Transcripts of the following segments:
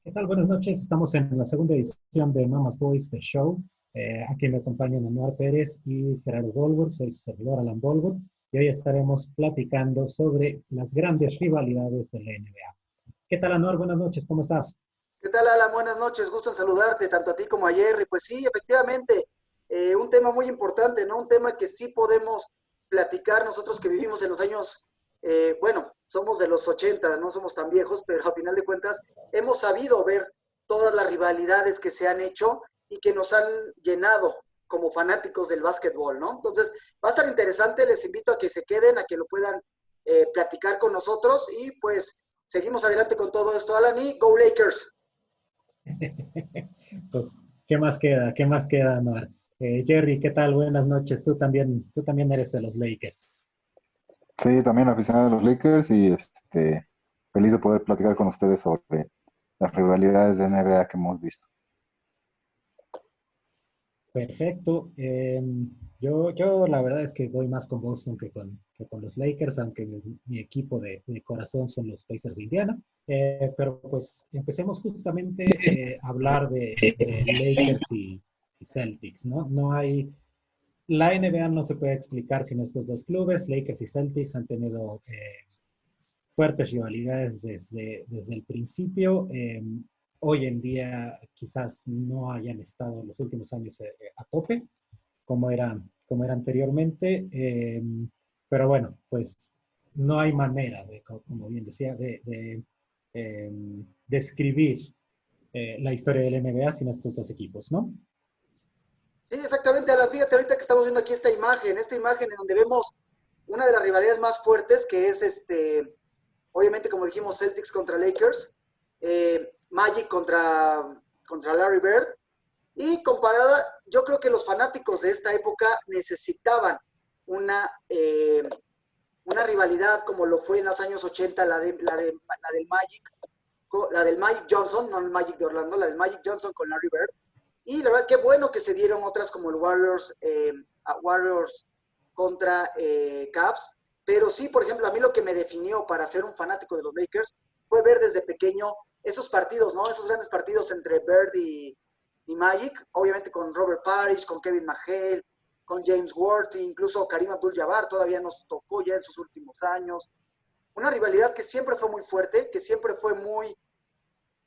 ¿Qué tal? Buenas noches. Estamos en la segunda edición de Mama's Boys The Show. Aquí me acompañan Anuar Pérez y Gerardo Bolbor. Soy su servidor Alan Bolbor. Y hoy estaremos platicando sobre las grandes rivalidades de la NBA. ¿Qué tal, Anuar? Buenas noches. ¿Cómo estás? ¿Qué tal, Alan? Buenas noches, gusto en saludarte, tanto a ti como a Jerry. Pues sí, efectivamente, un tema muy importante, ¿no? Un tema que sí podemos platicar nosotros que vivimos en los años, bueno, somos de los 80, no somos tan viejos, pero a final de cuentas hemos sabido ver todas las rivalidades que se han hecho y que nos han llenado como fanáticos del básquetbol, ¿no? Entonces, va a estar interesante, les invito a que se queden, a que lo puedan platicar con nosotros y pues seguimos adelante con todo esto, Alan, y Go Lakers. Pues, ¿qué más queda? ¿Qué más queda, Anuar? Jerry, ¿qué tal? Buenas noches. Tú también eres de los Lakers. Sí, también aficionado a los Lakers y feliz de poder platicar con ustedes sobre las rivalidades de NBA que hemos visto. Perfecto. Yo la verdad es que voy más con Boston que con los Lakers, aunque mi equipo de corazón son los Pacers de Indiana. Pero pues empecemos justamente a hablar de Lakers y Celtics, ¿no? La NBA no se puede explicar sin estos dos clubes. Lakers y Celtics han tenido fuertes rivalidades desde el principio. Hoy en día quizás no hayan estado en los últimos años a tope como era anteriormente, pero bueno, pues no hay manera, como bien decía, eh, describir la historia del NBA sin estos dos equipos, ¿no? Sí, exactamente, Alan. Fíjate, ahorita que estamos viendo aquí esta imagen en donde vemos una de las rivalidades más fuertes, que es obviamente, como dijimos, Celtics contra Lakers, Magic contra Larry Bird, y comparada, yo creo que los fanáticos de esta época necesitaban una, eh, una rivalidad como lo fue en los años 80, la del Magic Johnson, no el Magic de Orlando, la del Magic Johnson con Larry Bird. Y la verdad, qué bueno que se dieron otras como el Warriors contra Cavs. Pero sí, por ejemplo, a mí lo que me definió para ser un fanático de los Lakers fue ver desde pequeño esos partidos, ¿no? Esos grandes partidos entre Bird y Magic, obviamente con Robert Parrish, con Kevin McHale, con James Worthy, incluso Karim Abdul-Jabbar todavía nos tocó ya en sus últimos años. Una rivalidad que siempre fue muy fuerte, que siempre fue muy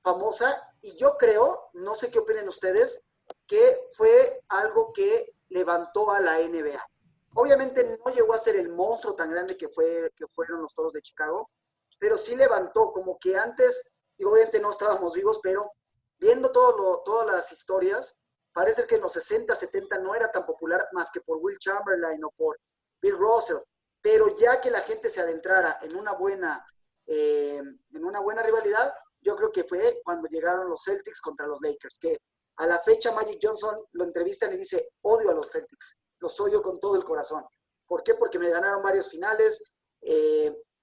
famosa, y yo creo, no sé qué opinen ustedes, que fue algo que levantó a la NBA. Obviamente no llegó a ser el monstruo tan grande que fueron los Toros de Chicago, pero sí levantó, como que antes, y obviamente no estábamos vivos, pero viendo todas las historias, parece que en los 60, 70 no era tan popular más que por Will Chamberlain o por Bill Russell, pero ya que la gente se adentrara en una buena rivalidad, yo creo que fue cuando llegaron los Celtics contra los Lakers, que a la fecha Magic Johnson lo entrevistan y dice, odio a los Celtics, los odio con todo el corazón. ¿Por qué? Porque me ganaron varios finales,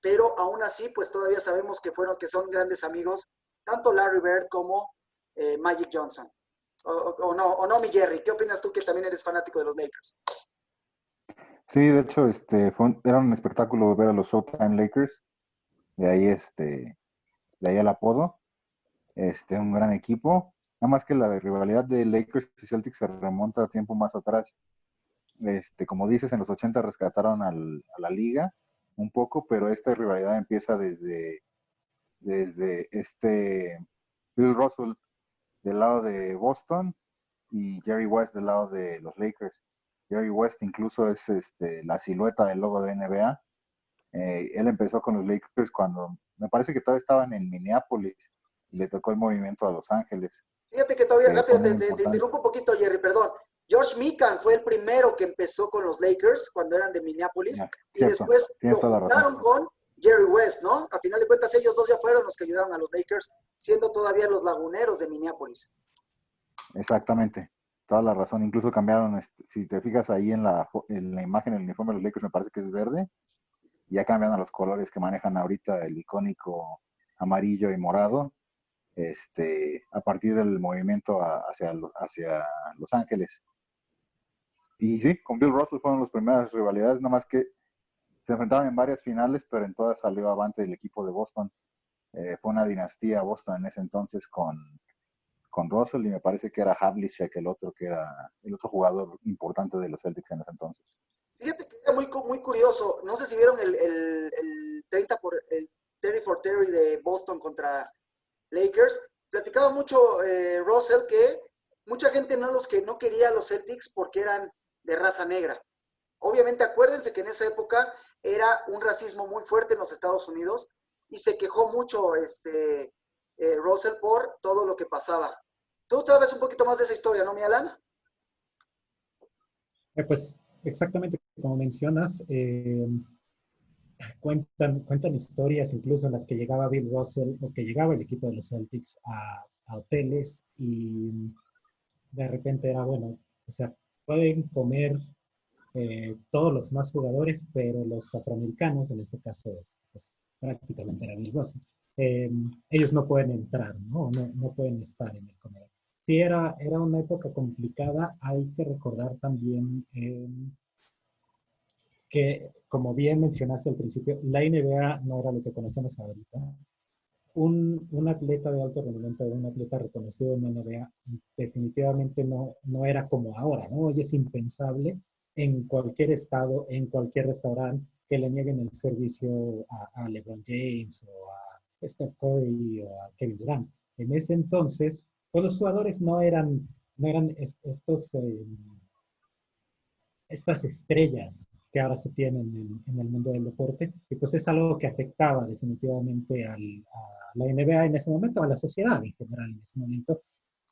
pero aún así, pues todavía sabemos que son grandes amigos, tanto Larry Bird como Magic Johnson. O no, mi Jerry, ¿qué opinas tú que también eres fanático de los Lakers? Sí, de hecho, era un espectáculo ver a los Showtime Lakers, de ahí, de ahí el apodo, un gran equipo. Nada más que la rivalidad de Lakers y Celtics se remonta a tiempo más atrás. Como dices, en los 80 rescataron a la liga un poco, pero esta rivalidad empieza desde Bill Russell del lado de Boston y Jerry West del lado de los Lakers. Jerry West incluso es la silueta del logo de NBA. Él empezó con los Lakers cuando me parece que todavía estaban en Minneapolis y le tocó el movimiento a Los Ángeles, Fíjate que todavía, que fue rápido, muy te importante. interrumpo un poquito, Jerry, perdón. Josh Mikan fue el primero que empezó con los Lakers cuando eran de Minneapolis Ya, y cierto, después tienes lo toda la razón. juntaron con Jerry West, ¿no? A final de cuentas ellos dos ya fueron los que ayudaron a los Lakers, siendo todavía los laguneros de Minneapolis. Exactamente, toda la razón. Incluso cambiaron, si te fijas ahí en la imagen, el uniforme de los Lakers me parece que es verde, y ya cambian a los colores que manejan ahorita, el icónico amarillo y morado, a partir del movimiento hacia Los Ángeles. Y sí, con Bill Russell fueron las primeras rivalidades, nada más que se enfrentaban en varias finales, pero en todas salió avante el equipo de Boston. Fue una dinastía Boston en ese entonces con Russell y me parece que era Havlicek el otro que era el otro jugador importante de los Celtics en ese entonces. Fíjate que era muy curioso. No sé si vieron el 30 for 30 de Boston contra Lakers. Platicaba mucho Russell que mucha gente no quería a los Celtics porque eran de raza negra. Obviamente acuérdense que en esa época era un racismo muy fuerte en los Estados Unidos y se quejó mucho Russell por todo lo que pasaba. Tú sabes un poquito más de esa historia, ¿no, mi Alan? Pues exactamente como mencionas, cuentan historias incluso en las que llegaba Bill Russell o que llegaba el equipo de los Celtics a hoteles y de repente era, bueno, o sea, pueden comer todos los más jugadores, pero los afroamericanos, en este caso, pues, prácticamente era Bill Russell, ellos no pueden entrar, ¿no? No pueden estar en el comedor. Sí, era una época complicada. Hay que recordar también que, como bien mencionaste al principio, la NBA no era lo que conocemos ahorita. Un atleta de alto rendimiento, un atleta reconocido en la NBA, definitivamente no era como ahora, ¿no? Hoy es impensable en cualquier estado, en cualquier restaurante, que le nieguen el servicio a LeBron James o a Steph Curry o a Kevin Durant. En ese entonces, pues los jugadores no eran estas estrellas que ahora se tienen en el mundo del deporte, y pues es algo que afectaba definitivamente a la NBA en ese momento, a la sociedad en general en ese momento.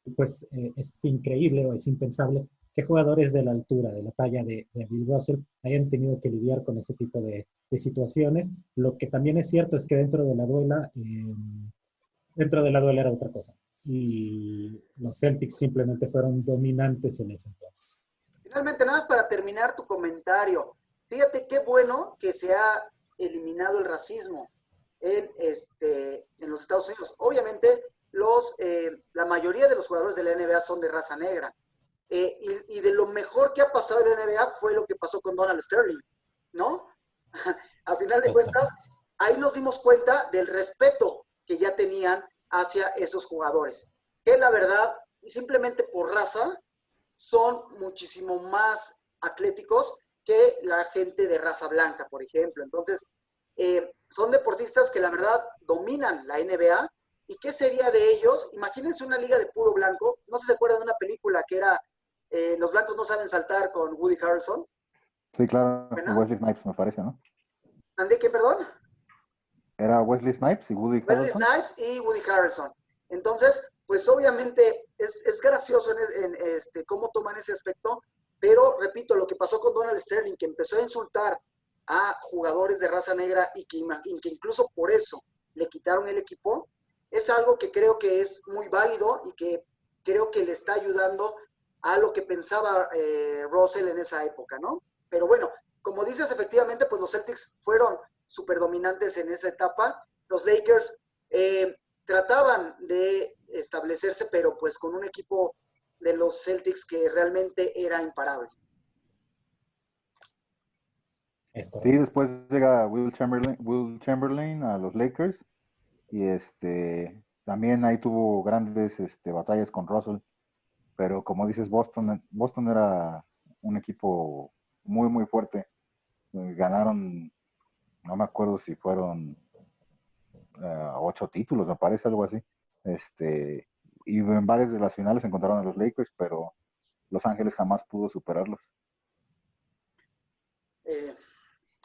Y pues es increíble o es impensable que jugadores de la altura, de la talla de Bill Russell, hayan tenido que lidiar con ese tipo de situaciones. Lo que también es cierto es que dentro de la duela era otra cosa. Y los Celtics simplemente fueron dominantes en ese entonces. Finalmente, nada más para terminar tu comentario. Fíjate qué bueno que se ha eliminado el racismo en los Estados Unidos. Obviamente, la mayoría de los jugadores de la NBA son de raza negra. Y de lo mejor que ha pasado en la NBA fue lo que pasó con Donald Sterling, ¿no? A final de cuentas, ahí nos dimos cuenta del respeto que ya tenían hacia esos jugadores. Que la verdad, y simplemente por raza, son muchísimo más atléticos que la gente de raza blanca, por ejemplo. Entonces, son deportistas que la verdad dominan la NBA. ¿Y qué sería de ellos? Imagínense una liga de puro blanco. No sé si se acuerdan de una película que era Los blancos no saben saltar con Woody Harrelson. Sí, claro, y ¿Verdad? Wesley Snipes me parece, ¿no? ¿Andé qué, perdón? Era Wesley Snipes y Woody Wesley Harrelson. Snipes y Woody Harrelson. Entonces, pues obviamente es gracioso cómo toman ese aspecto, pero repito, lo que pasó con Donald Sterling, que empezó a insultar a jugadores de raza negra y que incluso por eso le quitaron el equipo, es algo que creo que es muy válido y que creo que le está ayudando a lo que pensaba Russell en esa época, ¿no? Pero bueno, como dices, efectivamente, pues los Celtics fueron súper dominantes en esa etapa. Los Lakers trataban de establecerse, pero pues con un equipo de los Celtics que realmente era imparable. Es Sí, correcto. después llega Will Chamberlain a los Lakers y también ahí tuvo grandes batallas con Russell, pero como dices, Boston era un equipo muy, muy fuerte. Ganaron, no me acuerdo si fueron 8 títulos, me parece, algo así. Y en varias de las finales encontraron a los Lakers, pero Los Ángeles jamás pudo superarlos. Eh,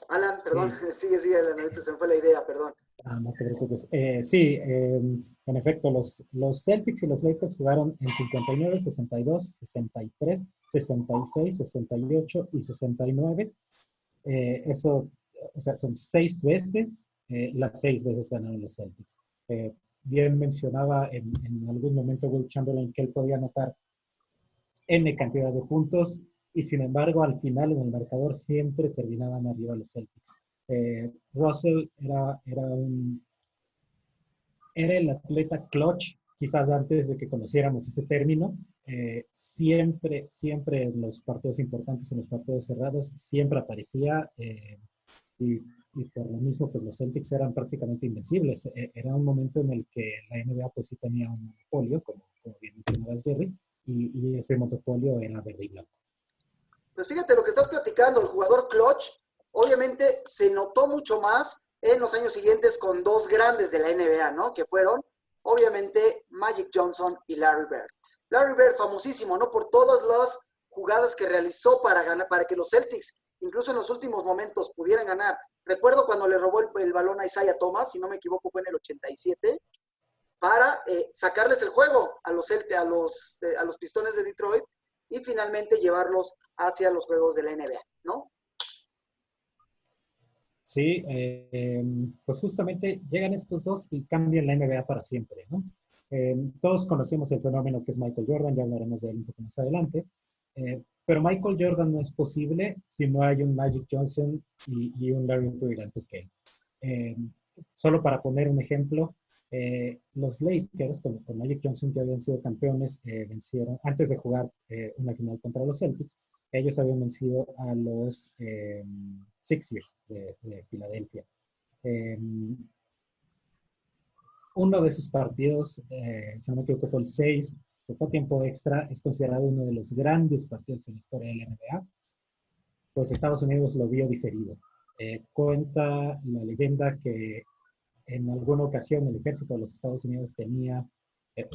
Alan, perdón, Sí, sigue, Alan, ahorita se me fue la idea, perdón. no te preocupes. Sí, en efecto, los Celtics y los Lakers jugaron en 59, 62, 63, 66, 68 y 69. Eso, o sea, son 6 veces, las 6 veces ganaron los Celtics. Eh, Bien mencionaba en algún momento Will Chamberlain que él podía anotar N cantidad de puntos y sin embargo al final en el marcador siempre terminaban arriba los Celtics. Russell era el atleta clutch, quizás antes de que conociéramos ese término. Siempre en los partidos importantes, en los partidos cerrados, siempre aparecía y y por lo mismo, pues los Celtics eran prácticamente invencibles. Era un momento en el que la NBA pues sí tenía un monopolio, como bien mencionabas, Jerry, y ese monopolio era verde y blanco. Pues fíjate lo que estás platicando, el jugador clutch, obviamente se notó mucho más en los años siguientes con dos grandes de la NBA, ¿no? Que fueron, obviamente, Magic Johnson y Larry Bird. Larry Bird, famosísimo, ¿no? Por todas las jugadas que realizó para ganar, para que los Celtics, incluso en los últimos momentos, pudieran ganar. Recuerdo cuando le robó el balón a Isaiah Thomas, si no me equivoco, fue en el 87, para sacarles el juego a los Pistones de Detroit y finalmente llevarlos hacia los juegos de la NBA, ¿no? Sí, pues justamente llegan estos dos y cambian la NBA para siempre, ¿no? Todos conocemos el fenómeno que es Michael Jordan, ya hablaremos de él un poco más adelante, pero Michael Jordan no es posible si no hay un Magic Johnson y un Larry Bird antes que él. Eh, Solo para poner un ejemplo, los Lakers, con Magic Johnson, que habían sido campeones, vencieron, antes de jugar una final contra los Celtics, ellos habían vencido a los Sixers de Filadelfia. Eh, Uno de sus partidos, si no me equivoco, fue el 6, que fue a tiempo extra, es considerado uno de los grandes partidos en la historia de la NBA, pues Estados Unidos lo vio diferido. Cuenta la leyenda que en alguna ocasión el ejército de los Estados Unidos tenía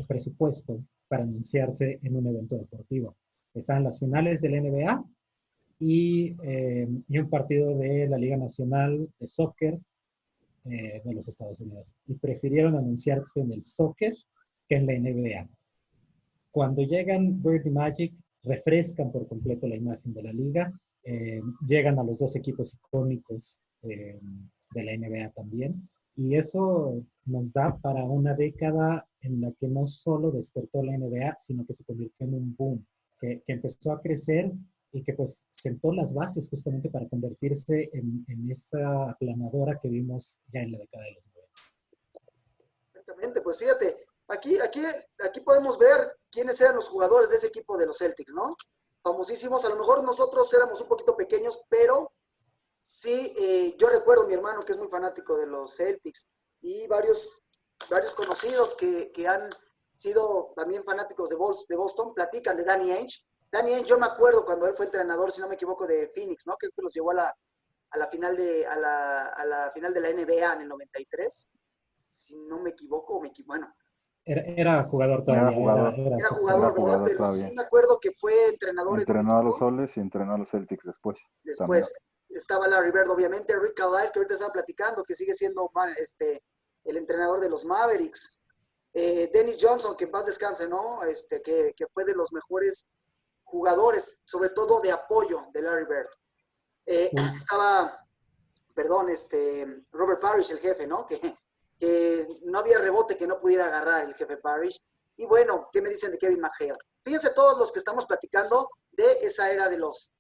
presupuesto para anunciarse en un evento deportivo. Estaban las finales de la NBA y un partido de la Liga Nacional de Soccer de los Estados Unidos. Y prefirieron anunciarse en el soccer que en la NBA. Cuando llegan Bird y Magic, refrescan por completo la imagen de la liga, llegan a los dos equipos icónicos de la NBA también, y eso nos da para una década en la que no solo despertó la NBA, sino que se convirtió en un boom, que empezó a crecer y que pues sentó las bases justamente para convertirse en esa aplanadora que vimos ya en la década de los 90. Exactamente, pues fíjate, aquí podemos ver quiénes eran los jugadores de ese equipo de los Celtics, ¿no? Famosísimos, a lo mejor nosotros éramos un poquito pequeños, pero sí, yo recuerdo a mi hermano que es muy fanático de los Celtics y varios conocidos que han sido también fanáticos de Boston, platican de Danny Ainge. Danny Ainge, yo me acuerdo cuando él fue entrenador, si no me equivoco, de Phoenix, ¿no? Que los llevó a la final a la final de la NBA en el 93, si no me equivoco, bueno. Era jugador todavía, Era Era jugador, ¿verdad? jugador Pero sí todavía. me acuerdo que fue entrenador en un Entrenó a los equipo. Soles y entrenó a los Celtics después. También. Después estaba Larry Bird, obviamente, Rick Carlisle, que ahorita estaba platicando, que sigue siendo el entrenador de los Mavericks. Dennis Johnson, que en paz descanse, ¿no? Que fue de los mejores jugadores, sobre todo de apoyo de Larry Bird. Estaba, perdón, Robert Parrish, el jefe, ¿no? Que no había rebote que no pudiera agarrar el jefe Parrish. Y bueno, ¿qué me dicen de Kevin McHale? Fíjense todos los que estamos platicando de esa era de los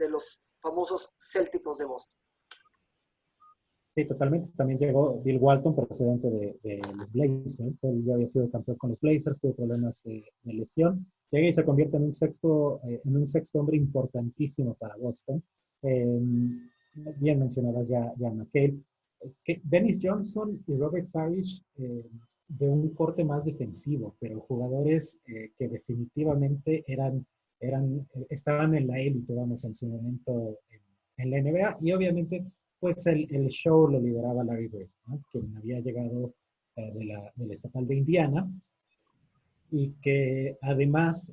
famosos Célticos de Boston. Sí, totalmente. También llegó Bill Walton, procedente de los Blazers. Él ya había sido campeón con los Blazers, tuvo problemas de lesión. Llega y se convierte en un sexto hombre importantísimo para Boston. Bien mencionadas ya McHale. Dennis Johnson y Robert Parrish, de un corte más defensivo, pero jugadores que definitivamente estaban en la élite, vamos, en su momento en la NBA. Y obviamente pues el show lo lideraba Larry Bird, ¿no? Quien había llegado de la estatal de Indiana y que además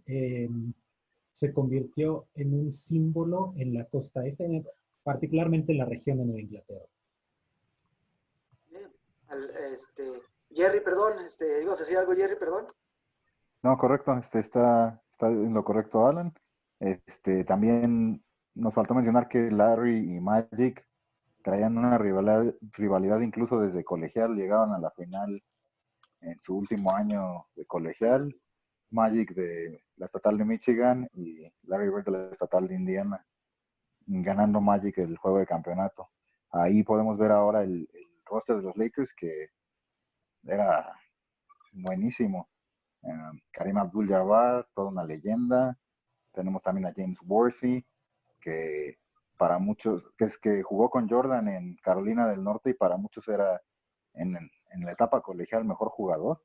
se convirtió en un símbolo en la costa este, particularmente en la región de Nueva Inglaterra. Jerry, perdón, ¿ibas a decir algo, Jerry, perdón? No, correcto, está en lo correcto, Alan. También nos faltó mencionar que Larry y Magic traían una rivalidad incluso desde colegial, llegaron a la final en su último año de colegial, Magic de la estatal de Michigan y Larry Bird de la estatal de Indiana, ganando Magic el juego de campeonato. Ahí podemos ver ahora el roster de los Lakers, que era buenísimo. Kareem Abdul-Jabbar, toda una leyenda. Tenemos también a James Worthy, que para muchos, que es que jugó con Jordan en Carolina del Norte y para muchos era en la etapa colegial mejor jugador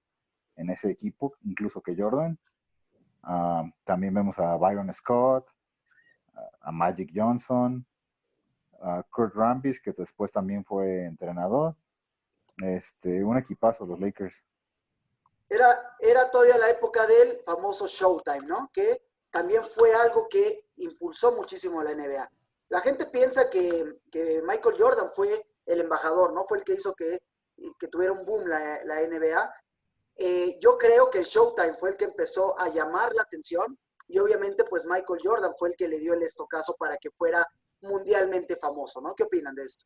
en ese equipo, incluso que Jordan. También vemos a Byron Scott, a Magic Johnson, a Kurt Rambis, que después también fue entrenador. Un equipazo, los Lakers. Era todavía la época del famoso Showtime, ¿no? Que también fue algo que impulsó muchísimo a la NBA. La gente piensa que Michael Jordan fue el embajador, ¿no? Fue el que hizo que tuviera un boom la NBA. Yo creo que el Showtime fue el que empezó a llamar la atención y obviamente pues Michael Jordan fue el que le dio el estocazo para que fuera mundialmente famoso, ¿no? ¿Qué opinan de esto?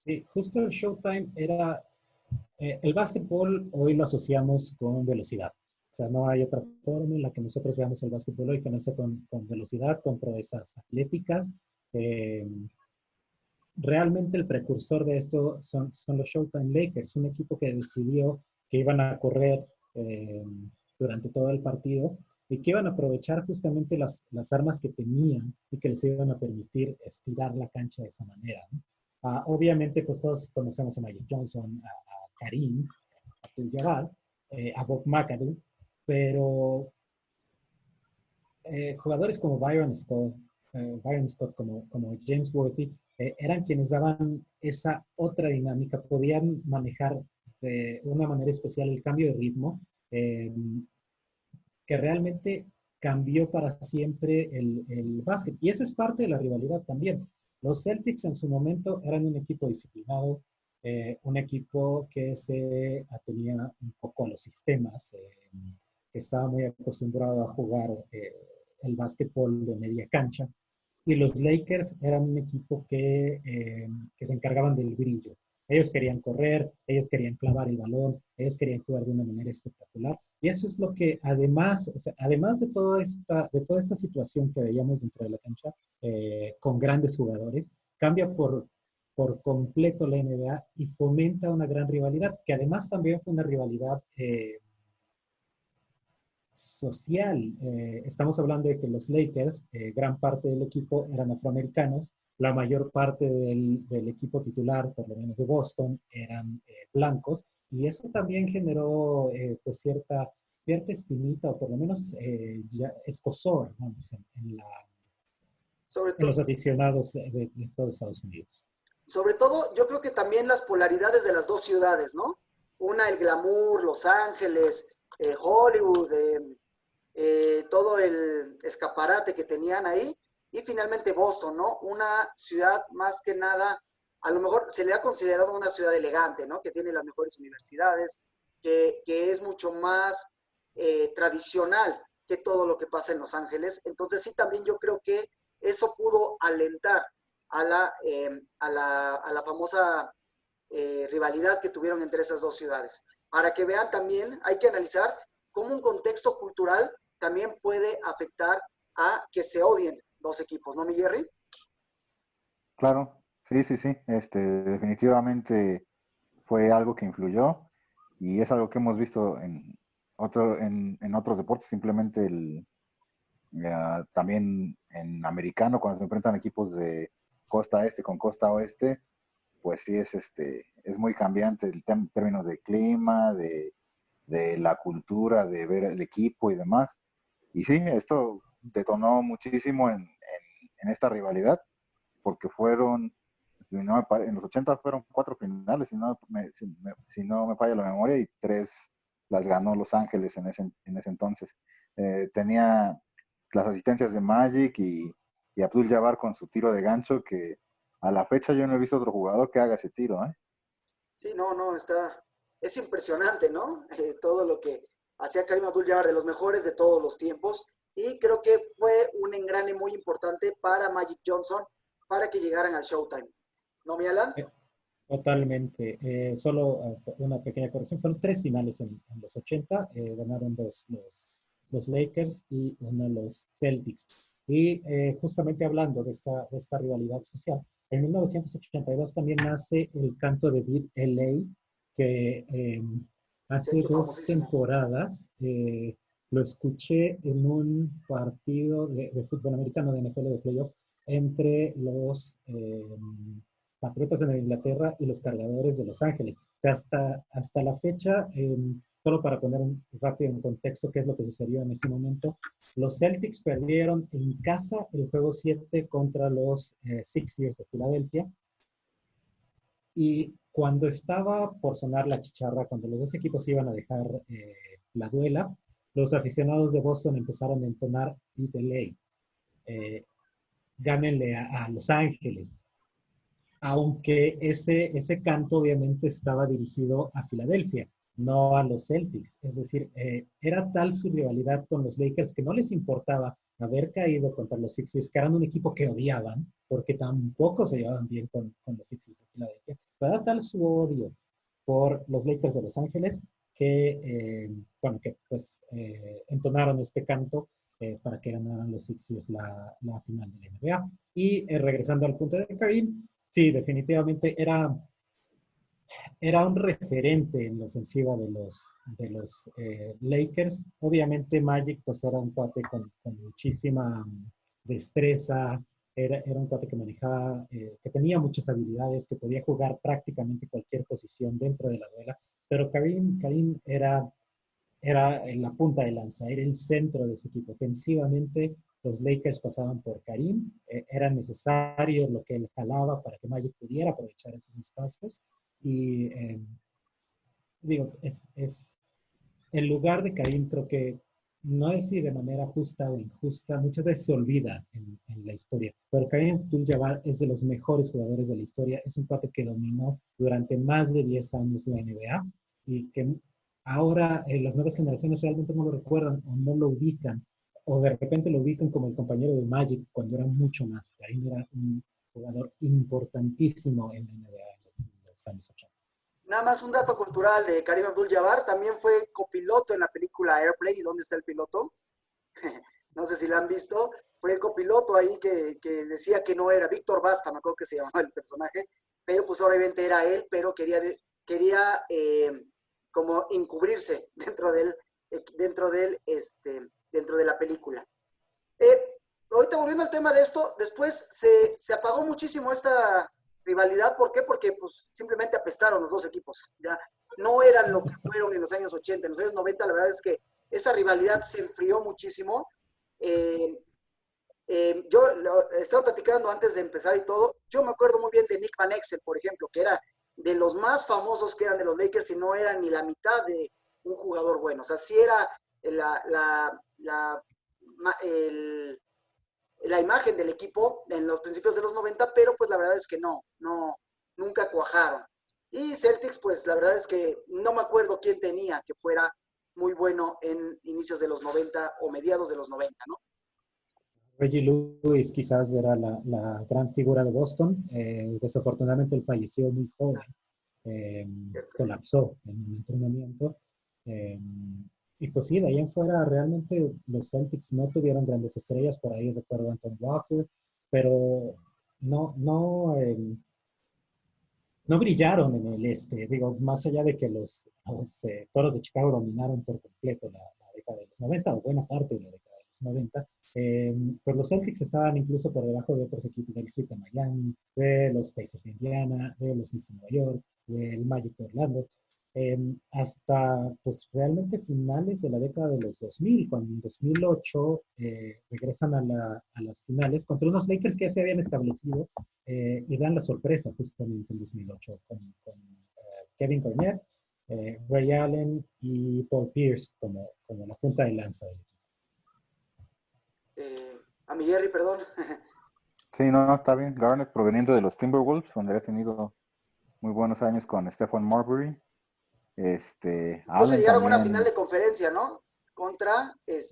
Sí, justo el Showtime era, el básquetbol hoy lo asociamos con velocidad. O sea, no hay otra forma en la que nosotros veamos el básquetbol hoy que no sea con velocidad, con proezas atléticas. Eh, Realmente el precursor de esto son los Showtime Lakers, un equipo que decidió que iban a correr eh, durante todo el partido y que iban a aprovechar justamente las armas que tenían y que les iban a permitir estirar la cancha de esa manera, ¿no? Obviamente, pues todos conocemos a Magic Johnson, a Karim, a Abdul-Jabbar, a Bob McAdoo, pero jugadores como Byron Scott como James Worthy, eran quienes daban esa otra dinámica, podían manejar de una manera especial el cambio de ritmo, que realmente cambió para siempre el básquet. Y eso es parte de la rivalidad también. Los Celtics en su momento eran un equipo disciplinado, un equipo que se atenía un poco a los sistemas, que estaba muy acostumbrado a jugar el básquetbol de media cancha. Y los Lakers eran un equipo que se encargaban del brillo. Ellos querían correr, ellos querían clavar el balón, ellos querían jugar de una manera espectacular. Y eso es lo que además, o sea, además de toda esta situación que veíamos dentro de la cancha, con grandes jugadores, cambia por completo la NBA y fomenta una gran rivalidad, que además también fue una rivalidad social. Estamos hablando de que los Lakers, gran parte del equipo eran afroamericanos, la mayor parte del equipo titular, por lo menos de Boston, eran blancos, y eso también generó pues cierta espinita, o por lo menos ya escozor, vamos, Sobre en todo, los aficionados de todo Estados Unidos. sobre todo, yo creo que también las polaridades de las dos ciudades, ¿no? Una, el glamour, Los Ángeles, Hollywood, todo el escaparate que tenían ahí, y finalmente Boston, ¿no? Una ciudad más que nada, a lo mejor se le ha considerado una ciudad elegante, ¿no? Que tiene las mejores universidades, que es mucho más tradicional que todo lo que pasa en Los Ángeles. Entonces sí, también yo creo que eso pudo alentar a la famosa rivalidad que tuvieron entre esas dos ciudades. Para que vean también, hay que analizar cómo un contexto cultural también puede afectar a que se odien dos equipos, ¿no, mi Jerry? Claro, sí, sí, sí. Definitivamente fue algo que influyó y es algo que hemos visto en otros deportes, simplemente también en americano, cuando se enfrentan equipos de costa este con costa oeste, pues sí es muy cambiante el términos de clima, de la cultura, de ver el equipo y demás. Y sí, esto detonó muchísimo en esta rivalidad, porque fueron, en los 80 fueron 4 finales, si no me falla la memoria, y 3 las ganó Los Ángeles en ese entonces. Tenía las asistencias de Magic y Abdul-Jabbar con su tiro de gancho, que a la fecha yo no he visto otro jugador que haga ese tiro, ¿eh? Sí, no, es impresionante, ¿no? Todo lo que hacía Karim Abdul-Jabbar, de los mejores de todos los tiempos, y creo que fue un engrane muy importante para Magic Johnson para que llegaran al Showtime. ¿No, mi Alan? Totalmente. Solo una pequeña corrección. Fueron 3 finales en los 80. Ganaron los Lakers y uno los Celtics. Y justamente hablando de esta rivalidad social, en 1982 también nace el canto de Beat LA, que Sí, hace dos famosísimo. temporadas lo escuché en un partido de fútbol americano de NFL de playoffs entre los Patriotas de Nueva Inglaterra y los Cargadores de Los Ángeles. Hasta la fecha, solo para poner rápido en contexto qué es lo que sucedió en ese momento, los Celtics perdieron en casa el juego 7 contra los Sixers de Filadelfia. Y cuando estaba por sonar la chicharra, cuando los dos equipos iban a dejar la duela, los aficionados de Boston empezaron a entonar Beat LA, gánenle a Los Ángeles, aunque ese canto obviamente estaba dirigido a Filadelfia, no a los Celtics. Es decir, era tal su rivalidad con los Lakers que no les importaba haber caído contra los Sixers, que eran un equipo que odiaban, porque tampoco se llevaban bien con los Sixers de Filadelfia. Pero era tal su odio por los Lakers de Los Ángeles que, bueno, que pues entonaron este canto para que ganaran los Sixers la final de la NBA. Y regresando al punto de Karim, sí, definitivamente era un referente en la ofensiva de los Lakers. Obviamente Magic pues era un cuate con muchísima destreza, era un cuate que manejaba, que tenía muchas habilidades, que podía jugar prácticamente cualquier posición dentro de la duela, pero Karim era en la punta de lanza, era el centro de ese equipo. Ofensivamente, los Lakers pasaban por Karim, era necesario lo que él jalaba para que Magic pudiera aprovechar esos espacios. Y digo, el lugar de Karim creo que no es si de manera justa o injusta, muchas veces se olvida en la historia, pero Karim Abdul-Jabbar es de los mejores jugadores de la historia, es un cuate que dominó durante más de 10 años la NBA y que ahora las nuevas generaciones realmente no lo recuerdan o no lo ubican, o de repente lo ubican como el compañero de Magic cuando era mucho más. Karim era un jugador importantísimo en la NBA en los años 80. Nada más un dato cultural de Karim Abdul-Jabbar, también fue copiloto en la película Airplane. ¿Y dónde está el piloto? No sé si la han visto. Fue el copiloto ahí que decía que no era Víctor Basta, me acuerdo que se llamaba el personaje, pero pues obviamente era él, pero quería como encubrirse dentro de la película. Ahorita volviendo al tema de esto, después se apagó muchísimo esta rivalidad. ¿Por qué? Porque pues simplemente apestaron los dos equipos. Ya no eran lo que fueron en los años 80. En los años 90 la verdad es que esa rivalidad se enfrió muchísimo. Yo estaba platicando antes de empezar y todo. Yo me acuerdo muy bien de Nick Van Exel, por ejemplo, que era de los más famosos que eran de los Lakers y no era ni la mitad de un jugador bueno. O sea, sí era la imagen del equipo en los principios de los 90, pero pues la verdad es que nunca cuajaron. Y Celtics, pues la verdad es que no me acuerdo quién tenía que fuera muy bueno en inicios de los 90 o mediados de los 90, ¿no? Reggie Lewis quizás era la gran figura de Boston. Desafortunadamente él falleció muy joven, eh, colapsó en un entrenamiento. Eh, y pues sí, de ahí en fuera realmente los Celtics no tuvieron grandes estrellas. Por ahí recuerdo a Anton Walker, pero no brillaron en el este. Digo, más allá de que los Toros de Chicago dominaron por completo la década de los 90 o buena parte de la década de los 90, pues los Celtics estaban incluso por debajo de otros equipos del Heat de Miami, de los Pacers de Indiana, de los Knicks de Nueva York, del Magic de Orlando, hasta pues realmente finales de la década de los 2000, cuando en 2008 regresan a las finales contra unos Lakers que ya se habían establecido y dan la sorpresa justamente en 2008 con Kevin Garnett, Ray Allen y Paul Pierce como la punta de lanza del equipo. A mi Jerry, perdón. Sí, no, está bien. Garnett proveniente de los Timberwolves, donde había tenido muy buenos años con Stephon Marbury. Incluso Allen llegaron a una final también, de conferencia, ¿no?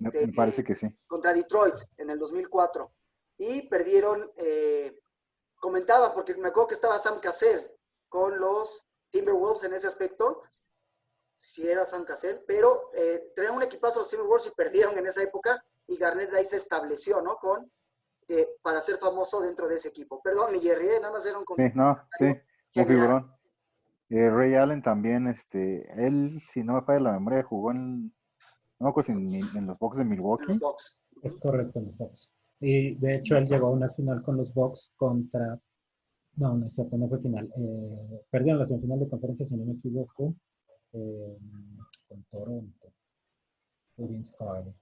me parece que sí. Contra Detroit en el 2004. Y perdieron, comentaban, porque me acuerdo que estaba Sam Cassell con los Timberwolves en ese aspecto. Si era Sam Cassell, pero tenían un equipazo los Timberwolves y perdieron en esa época. Y Garnett ahí se estableció, ¿no? Para ser famoso dentro de ese equipo. Perdón, mi Jerry, nada más era un Sí, no, sí, un general. figurón. Ray Allen también, él, si no me falla la memoria, jugó no me acuerdo si en los Bucks de En los Milwaukee. Bucks. Es correcto en los Bucks. Y de hecho él llegó a una final con los Bucks contra, no, no es cierto, no fue final. Perdieron la semifinal de conferencia, si no me equivoco, eh, con Toronto. Vince Carter.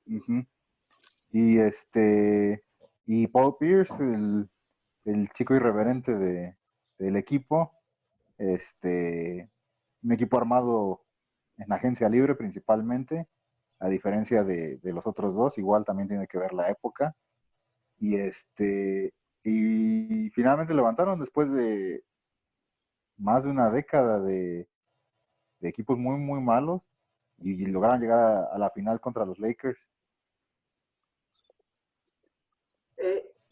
Ujú. Y y Paul Pierce, el chico irreverente del equipo, un equipo armado en agencia libre principalmente, a diferencia de los otros dos, igual también tiene que ver la época. Y y finalmente levantaron después de más de una década de equipos muy, muy malos y lograron llegar a la final contra los Lakers.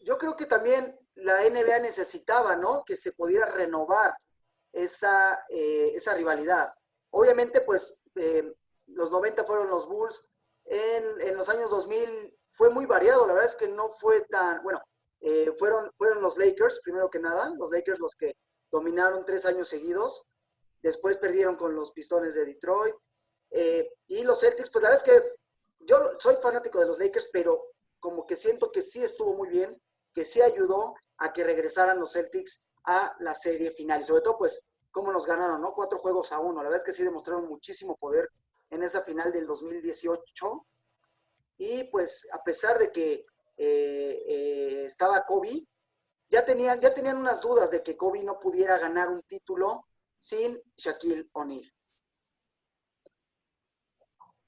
Yo creo que también la NBA necesitaba, ¿no? Que se pudiera renovar esa rivalidad. Obviamente, pues, los 90 fueron los Bulls. En los años 2000 fue muy variado. La verdad es que no fue tan, bueno, fueron los Lakers, primero que nada, los Lakers los que dominaron 3 años seguidos. Después perdieron con los Pistones de Detroit. Y los Celtics, pues la verdad es que yo soy fanático de los Lakers, pero como que siento que sí estuvo muy bien, que sí ayudó a que regresaran los Celtics a la serie final. Y sobre todo, pues, cómo nos ganaron, ¿no? 4-1. La verdad es que sí demostraron muchísimo poder en esa final del 2018. Y pues, a pesar de que estaba Kobe, ya tenían unas dudas de que Kobe no pudiera ganar un título sin Shaquille O'Neal.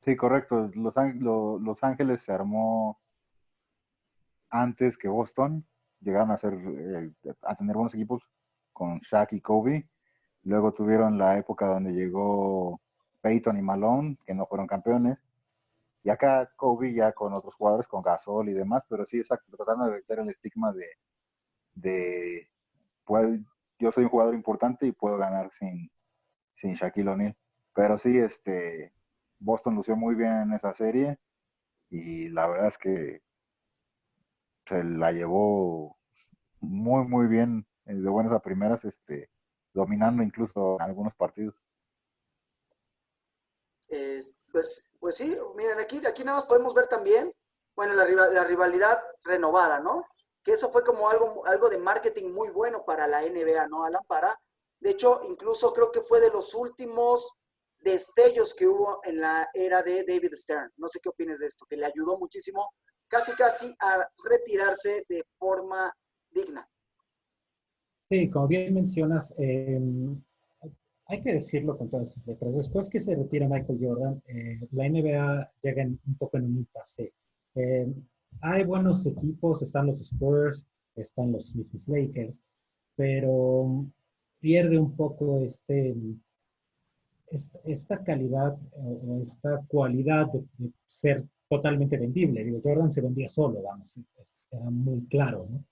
Sí, correcto. Los Ángeles se armó antes que Boston. Llegaron a tener buenos equipos con Shaq y Kobe. Luego tuvieron la época donde llegó Peyton y Malone, que no fueron campeones. Y acá Kobe ya con otros jugadores, con Gasol y demás, pero sí, exacto, tratando de vencer el estigma de pues, yo soy un jugador importante y puedo ganar sin Shaquille O'Neal. Pero sí, Boston lució muy bien en esa serie y la verdad es que se la llevó muy, muy bien, de buenas a primeras, dominando incluso en algunos partidos. Pues sí, miren, aquí nada más podemos ver también, bueno, la rivalidad renovada, ¿no? Que eso fue como algo de marketing muy bueno para la NBA, ¿no, Alan? De hecho, incluso creo que fue de los últimos destellos que hubo en la era de David Stern. No sé qué opinas de esto, que le ayudó muchísimo, casi casi a retirarse de forma digna. Sí, como bien mencionas, hay que decirlo con todas sus letras. Después que se retira Michael Jordan, la NBA llega un poco en un impasse. Eh, Hay buenos equipos, están los Spurs, están los mismos Lakers, pero pierde un poco esta calidad o esta cualidad de ser totalmente vendible. Digo, Jordan se vendía solo, vamos, era muy claro, ¿no?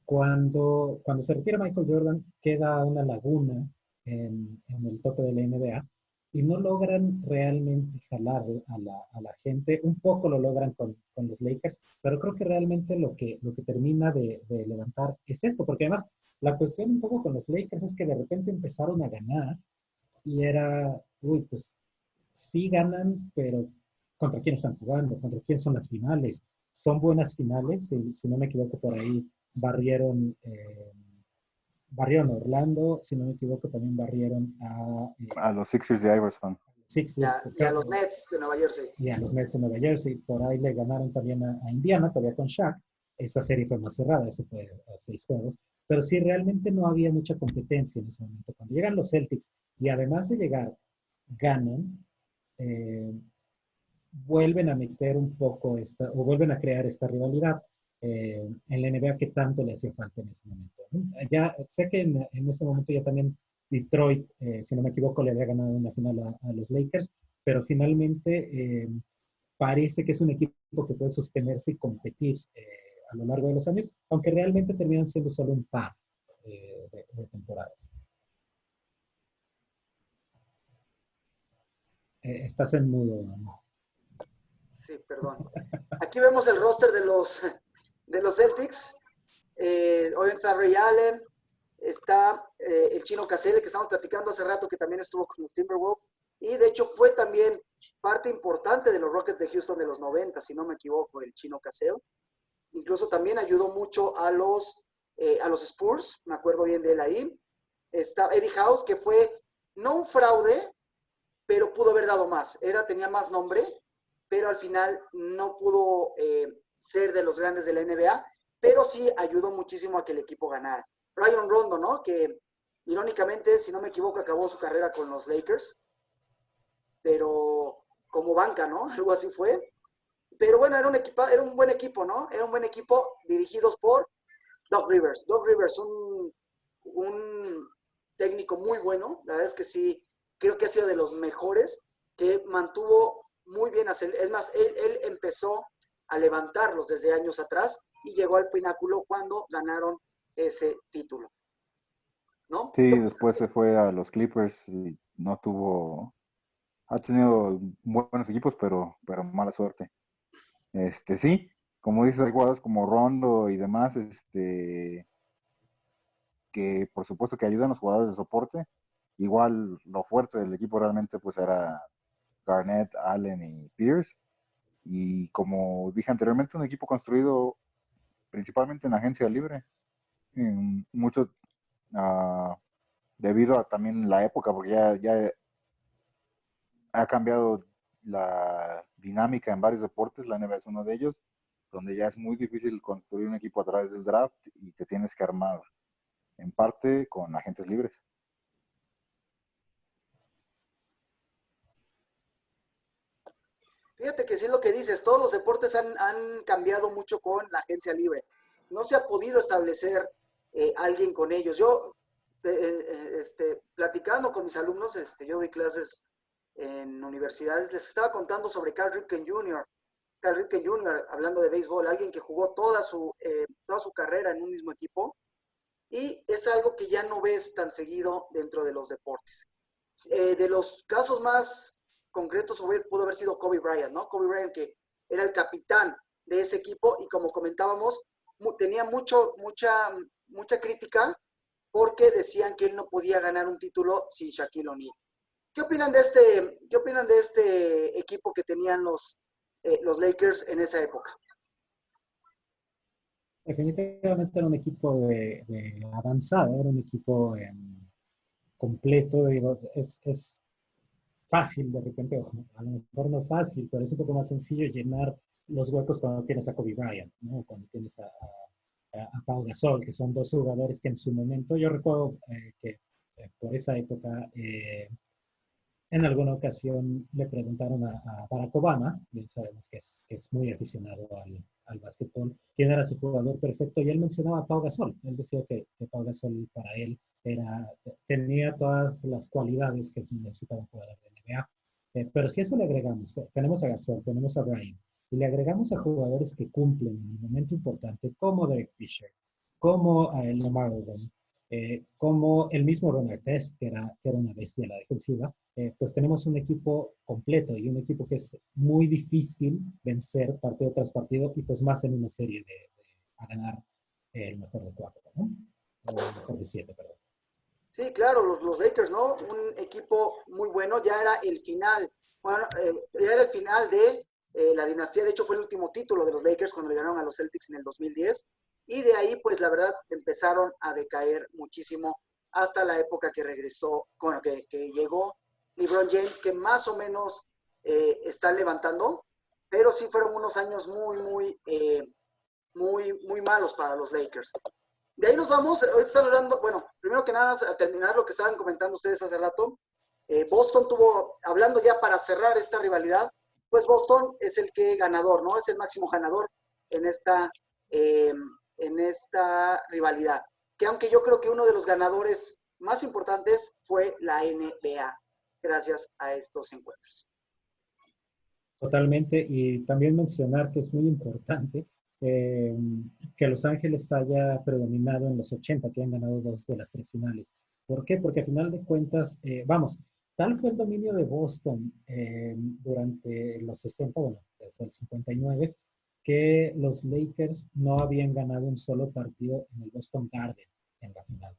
Cuando se retira Michael Jordan, queda una laguna en el tope de la NBA y no logran realmente jalar a la gente. Un poco lo logran con los Lakers, pero creo que realmente lo que termina de levantar es esto, porque además la cuestión un poco con los Lakers es que de repente empezaron a ganar y era, uy, pues sí ganan, pero ¿contra quién están jugando? ¿Contra quién son las finales? Son buenas finales, si no me equivoco por ahí barrieron a Orlando, si no me equivoco también barrieron A los Sixers de Iverson. Sixers Y a los Nets de Nueva Jersey. y a los Nets de Nueva Jersey, por ahí le ganaron también a Indiana, todavía con Shaq. Esa serie fue más cerrada, ese fue a 6 juegos, pero sí realmente no había mucha competencia en ese momento. Cuando llegan los Celtics y además de llegar, ganan, eh, vuelven a meter un poco o vuelven a crear esta rivalidad en la NBA que tanto le hacía falta en ese momento, ¿no? Ya sé que en ese momento ya también Detroit, si no me equivoco, le había ganado una final a los Lakers, pero finalmente parece que es un equipo que puede sostenerse y competir a lo largo de los años, aunque realmente terminan siendo solo un par de temporadas. Estás en mudo, ¿no? Sí, perdón. Aquí vemos el roster de los Celtics. Obviamente está Ray Allen, está el Chino Caselli, que estamos platicando hace rato, que también estuvo con los Timberwolves, y de hecho fue también parte importante de los Rockets de Houston de los 90, si no me equivoco, el chino Caseo. Incluso también ayudó mucho a los Spurs, me acuerdo bien de él ahí. Está Eddie House, que fue no un fraude, pero pudo haber dado más. Tenía más nombre, pero al final no pudo ser de los grandes de la NBA, pero sí ayudó muchísimo a que el equipo ganara. Rajon Rondo, ¿no? Que irónicamente, si no me equivoco, acabó su carrera con los Lakers, pero como banca, ¿no? Algo así fue. Pero bueno, era un buen equipo, ¿no? Era un buen equipo dirigidos por Doc Rivers. Doc Rivers, un técnico muy bueno. La verdad es que sí, creo que ha sido de los mejores, que mantuvo muy bien. Es más, él empezó a levantarlos desde años atrás y llegó al pináculo cuando ganaron ese título, ¿no? Sí, después se fue a los Clippers y ha tenido buenos equipos, pero mala suerte. Sí, como dices, hay jugadores como Rondo y demás, que por supuesto que ayudan a los jugadores de soporte. Igual lo fuerte del equipo realmente pues era Garnett, Allen y Pierce. Y como dije anteriormente, un equipo construido principalmente en agencia libre. Mucho debido a también la época, porque ya ha cambiado la dinámica en varios deportes, la NBA es uno de ellos, donde ya es muy difícil construir un equipo a través del draft y te tienes que armar en parte con agentes libres. Fíjate que sí es lo que dices, todos los deportes han cambiado mucho con la agencia libre. No se ha podido establecer alguien con ellos. Yo, platicando con mis alumnos, yo doy clases en universidades, les estaba contando sobre Cal Ripken Jr. Cal Ripken Jr., hablando de béisbol, alguien que jugó toda su carrera en un mismo equipo, y es algo que ya no ves tan seguido dentro de los deportes. De los casos más concretos pudo haber sido Kobe Bryant, ¿no? Kobe Bryant, que era el capitán de ese equipo y como comentábamos, tenía mucha crítica porque decían que él no podía ganar un título sin Shaquille O'Neal. ¿Qué opinan de este equipo que tenían los Lakers en esa época? Definitivamente era un equipo de avanzada, era un equipo completo. Digo, es fácil de repente, a lo mejor no fácil, pero es un poco más sencillo llenar los huecos cuando tienes a Kobe Bryant, ¿no? Cuando tienes a Pau Gasol, que son dos jugadores que en su momento, yo recuerdo que por esa época, en alguna ocasión le preguntaron a Barack Obama, bien sabemos que es muy aficionado al básquetbol, quién era su jugador perfecto, y él mencionaba a Pau Gasol. Él decía que Pau Gasol para él tenía todas las cualidades que se necesitaba un jugador de NBA. Pero si a eso le agregamos, tenemos a Gasol, tenemos a Bryant, y le agregamos a jugadores que cumplen en un momento importante, como Derek Fisher, como Lamar Odom, como el mismo Ron Artest, que era una bestia en la defensiva, pues tenemos un equipo completo y un equipo que es muy difícil vencer partido tras partido y pues más en una serie a ganar el mejor de 4, ¿no? O el mejor de 7, perdón. Sí, claro, los Lakers, ¿no? Un equipo muy bueno, ya era el final, bueno, ya era el final de la dinastía, de hecho fue el último título de los Lakers cuando le ganaron a los Celtics en el 2010, y de ahí pues la verdad empezaron a decaer muchísimo hasta la época que regresó, bueno, que llegó LeBron James, que más o menos están levantando, pero sí fueron unos años muy malos para los Lakers. De ahí nos vamos, hoy están hablando, bueno, primero que nada, al terminar lo que estaban comentando ustedes hace rato, Boston hablando ya para cerrar esta rivalidad, pues Boston es el que ganador, ¿no? Es el máximo ganador en esta rivalidad. Que aunque yo creo que uno de los ganadores más importantes fue la NBA, gracias a estos encuentros. Totalmente, y también mencionar que es muy importante eh, que Los Ángeles haya predominado en los 80, que han ganado 2 de las 3 finales. ¿Por qué? Porque a final de cuentas, vamos, tal fue el dominio de Boston durante los 60, bueno, desde el 59, que los Lakers no habían ganado un solo partido en el Boston Garden en la final.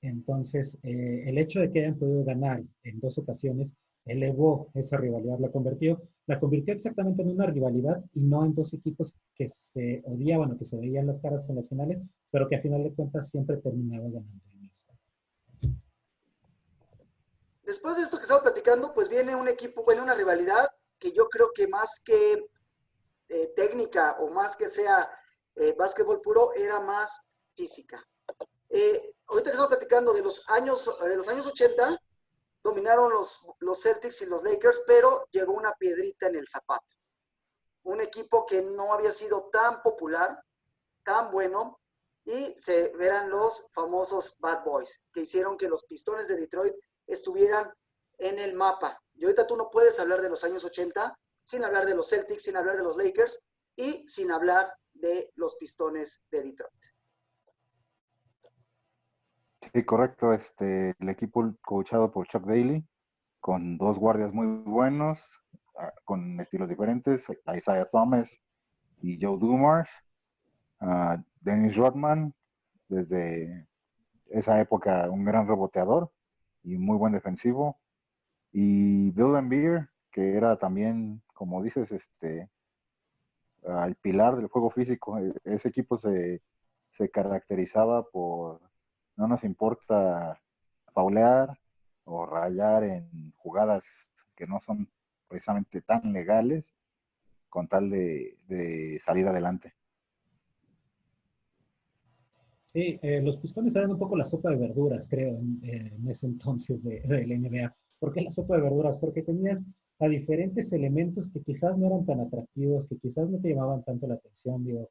Entonces, el hecho de que hayan podido ganar en 2 ocasiones elevó esa rivalidad, la convirtió exactamente en una rivalidad y no en dos equipos que se odiaban o que se veían las caras en las finales, pero que a final de cuentas siempre terminaba ganando el mismo. Después de esto que estamos platicando, pues viene un equipo, bueno, una rivalidad que yo creo que más que técnica o más que sea básquetbol puro, era más física. Ahorita que estamos platicando de los años 80, dominaron los Celtics y los Lakers, pero llegó una piedrita en el zapato. Un equipo que no había sido tan popular, tan bueno, y se verán los famosos Bad Boys, que hicieron que los Pistones de Detroit estuvieran en el mapa. Y ahorita tú no puedes hablar de los años 80 sin hablar de los Celtics, sin hablar de los Lakers y sin hablar de los Pistones de Detroit. Sí, correcto. El equipo coachado por Chuck Daly, con dos guardias muy buenos, con estilos diferentes, Isaiah Thomas y Joe Dumars. Dennis Rodman, desde esa época un gran reboteador y muy buen defensivo. Y Bill Laimbeer, que era también, como dices, el pilar del juego físico. Ese equipo se caracterizaba por no nos importa faulear o rayar en jugadas que no son precisamente tan legales con tal de salir adelante. Sí, los Pistones eran un poco la sopa de verduras, creo, en ese entonces de la NBA. ¿Por qué la sopa de verduras? Porque tenías a diferentes elementos que quizás no eran tan atractivos, que quizás no te llamaban tanto la atención. Digo,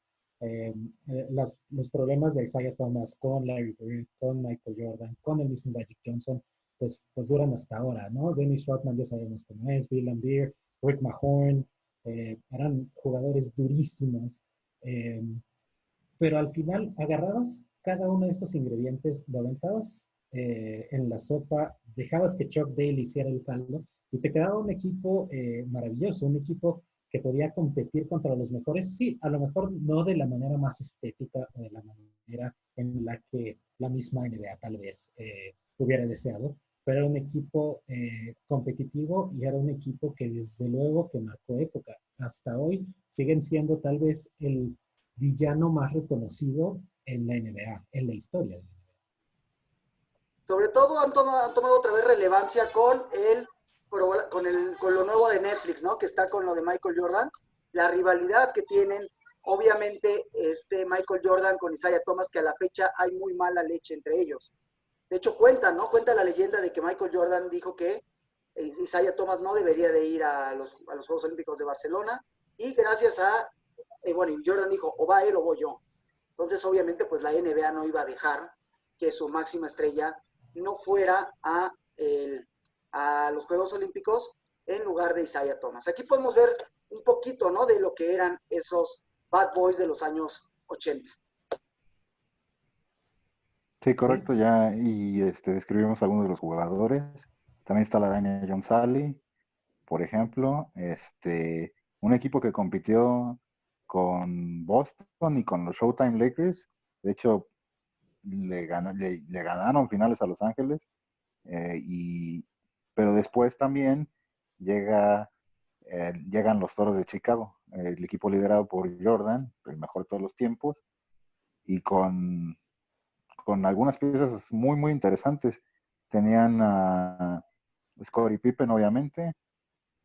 los problemas de Isaiah Thomas con Larry Bird, con Michael Jordan, con el mismo Magic Johnson, pues duran hasta ahora, ¿no? Dennis Rodman ya sabemos cómo es, Bill Laimbeer, Rick Mahorn, eran jugadores durísimos. Eh, pero al final agarrabas cada uno de estos ingredientes, lo aventabas en la sopa, dejabas que Chuck Daly hiciera el caldo y te quedaba un equipo maravilloso, un equipo que podía competir contra los mejores, sí, a lo mejor no de la manera más estética o de la manera en la que la misma NBA tal vez hubiera deseado, pero era un equipo competitivo y era un equipo que desde luego que marcó época. Hasta hoy siguen siendo tal vez el villano más reconocido en la NBA, en la historia de la NBA. Sobre todo han tomado otra vez relevancia con lo nuevo de Netflix, ¿no? Que está con lo de Michael Jordan, la rivalidad que tienen, obviamente, Michael Jordan con Isaiah Thomas, que a la fecha hay muy mala leche entre ellos. De hecho, ¿no? Cuenta la leyenda de que Michael Jordan dijo que Isaiah Thomas no debería de ir a los Juegos Olímpicos de Barcelona, y gracias a, bueno, Jordan dijo, o va él o voy yo. Entonces, obviamente, pues la NBA no iba a dejar que su máxima estrella no fuera a los Juegos Olímpicos en lugar de Isaiah Thomas. Aquí podemos ver un poquito, ¿no? De lo que eran esos Bad Boys de los años 80. Sí, Sí, correcto, ya, y describimos algunos de los jugadores. También está la araña John Sally, por ejemplo, un equipo que compitió con Boston y con los Showtime Lakers. De hecho, le ganaron finales a Los Ángeles, y, pero después también llegan los Toros de Chicago, el equipo liderado por Jordan, el mejor de todos los tiempos, y con algunas piezas muy, muy interesantes. Tenían a Scottie Pippen, obviamente,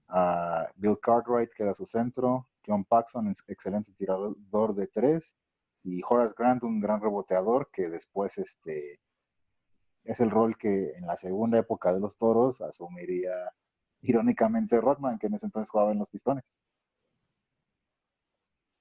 a Bill Cartwright, que era su centro, John Paxson, excelente tirador de tres, y Horace Grant, un gran reboteador, que después es el rol que en la segunda época de los Toros asumiría irónicamente Rodman, que en ese entonces jugaba en los Pistones.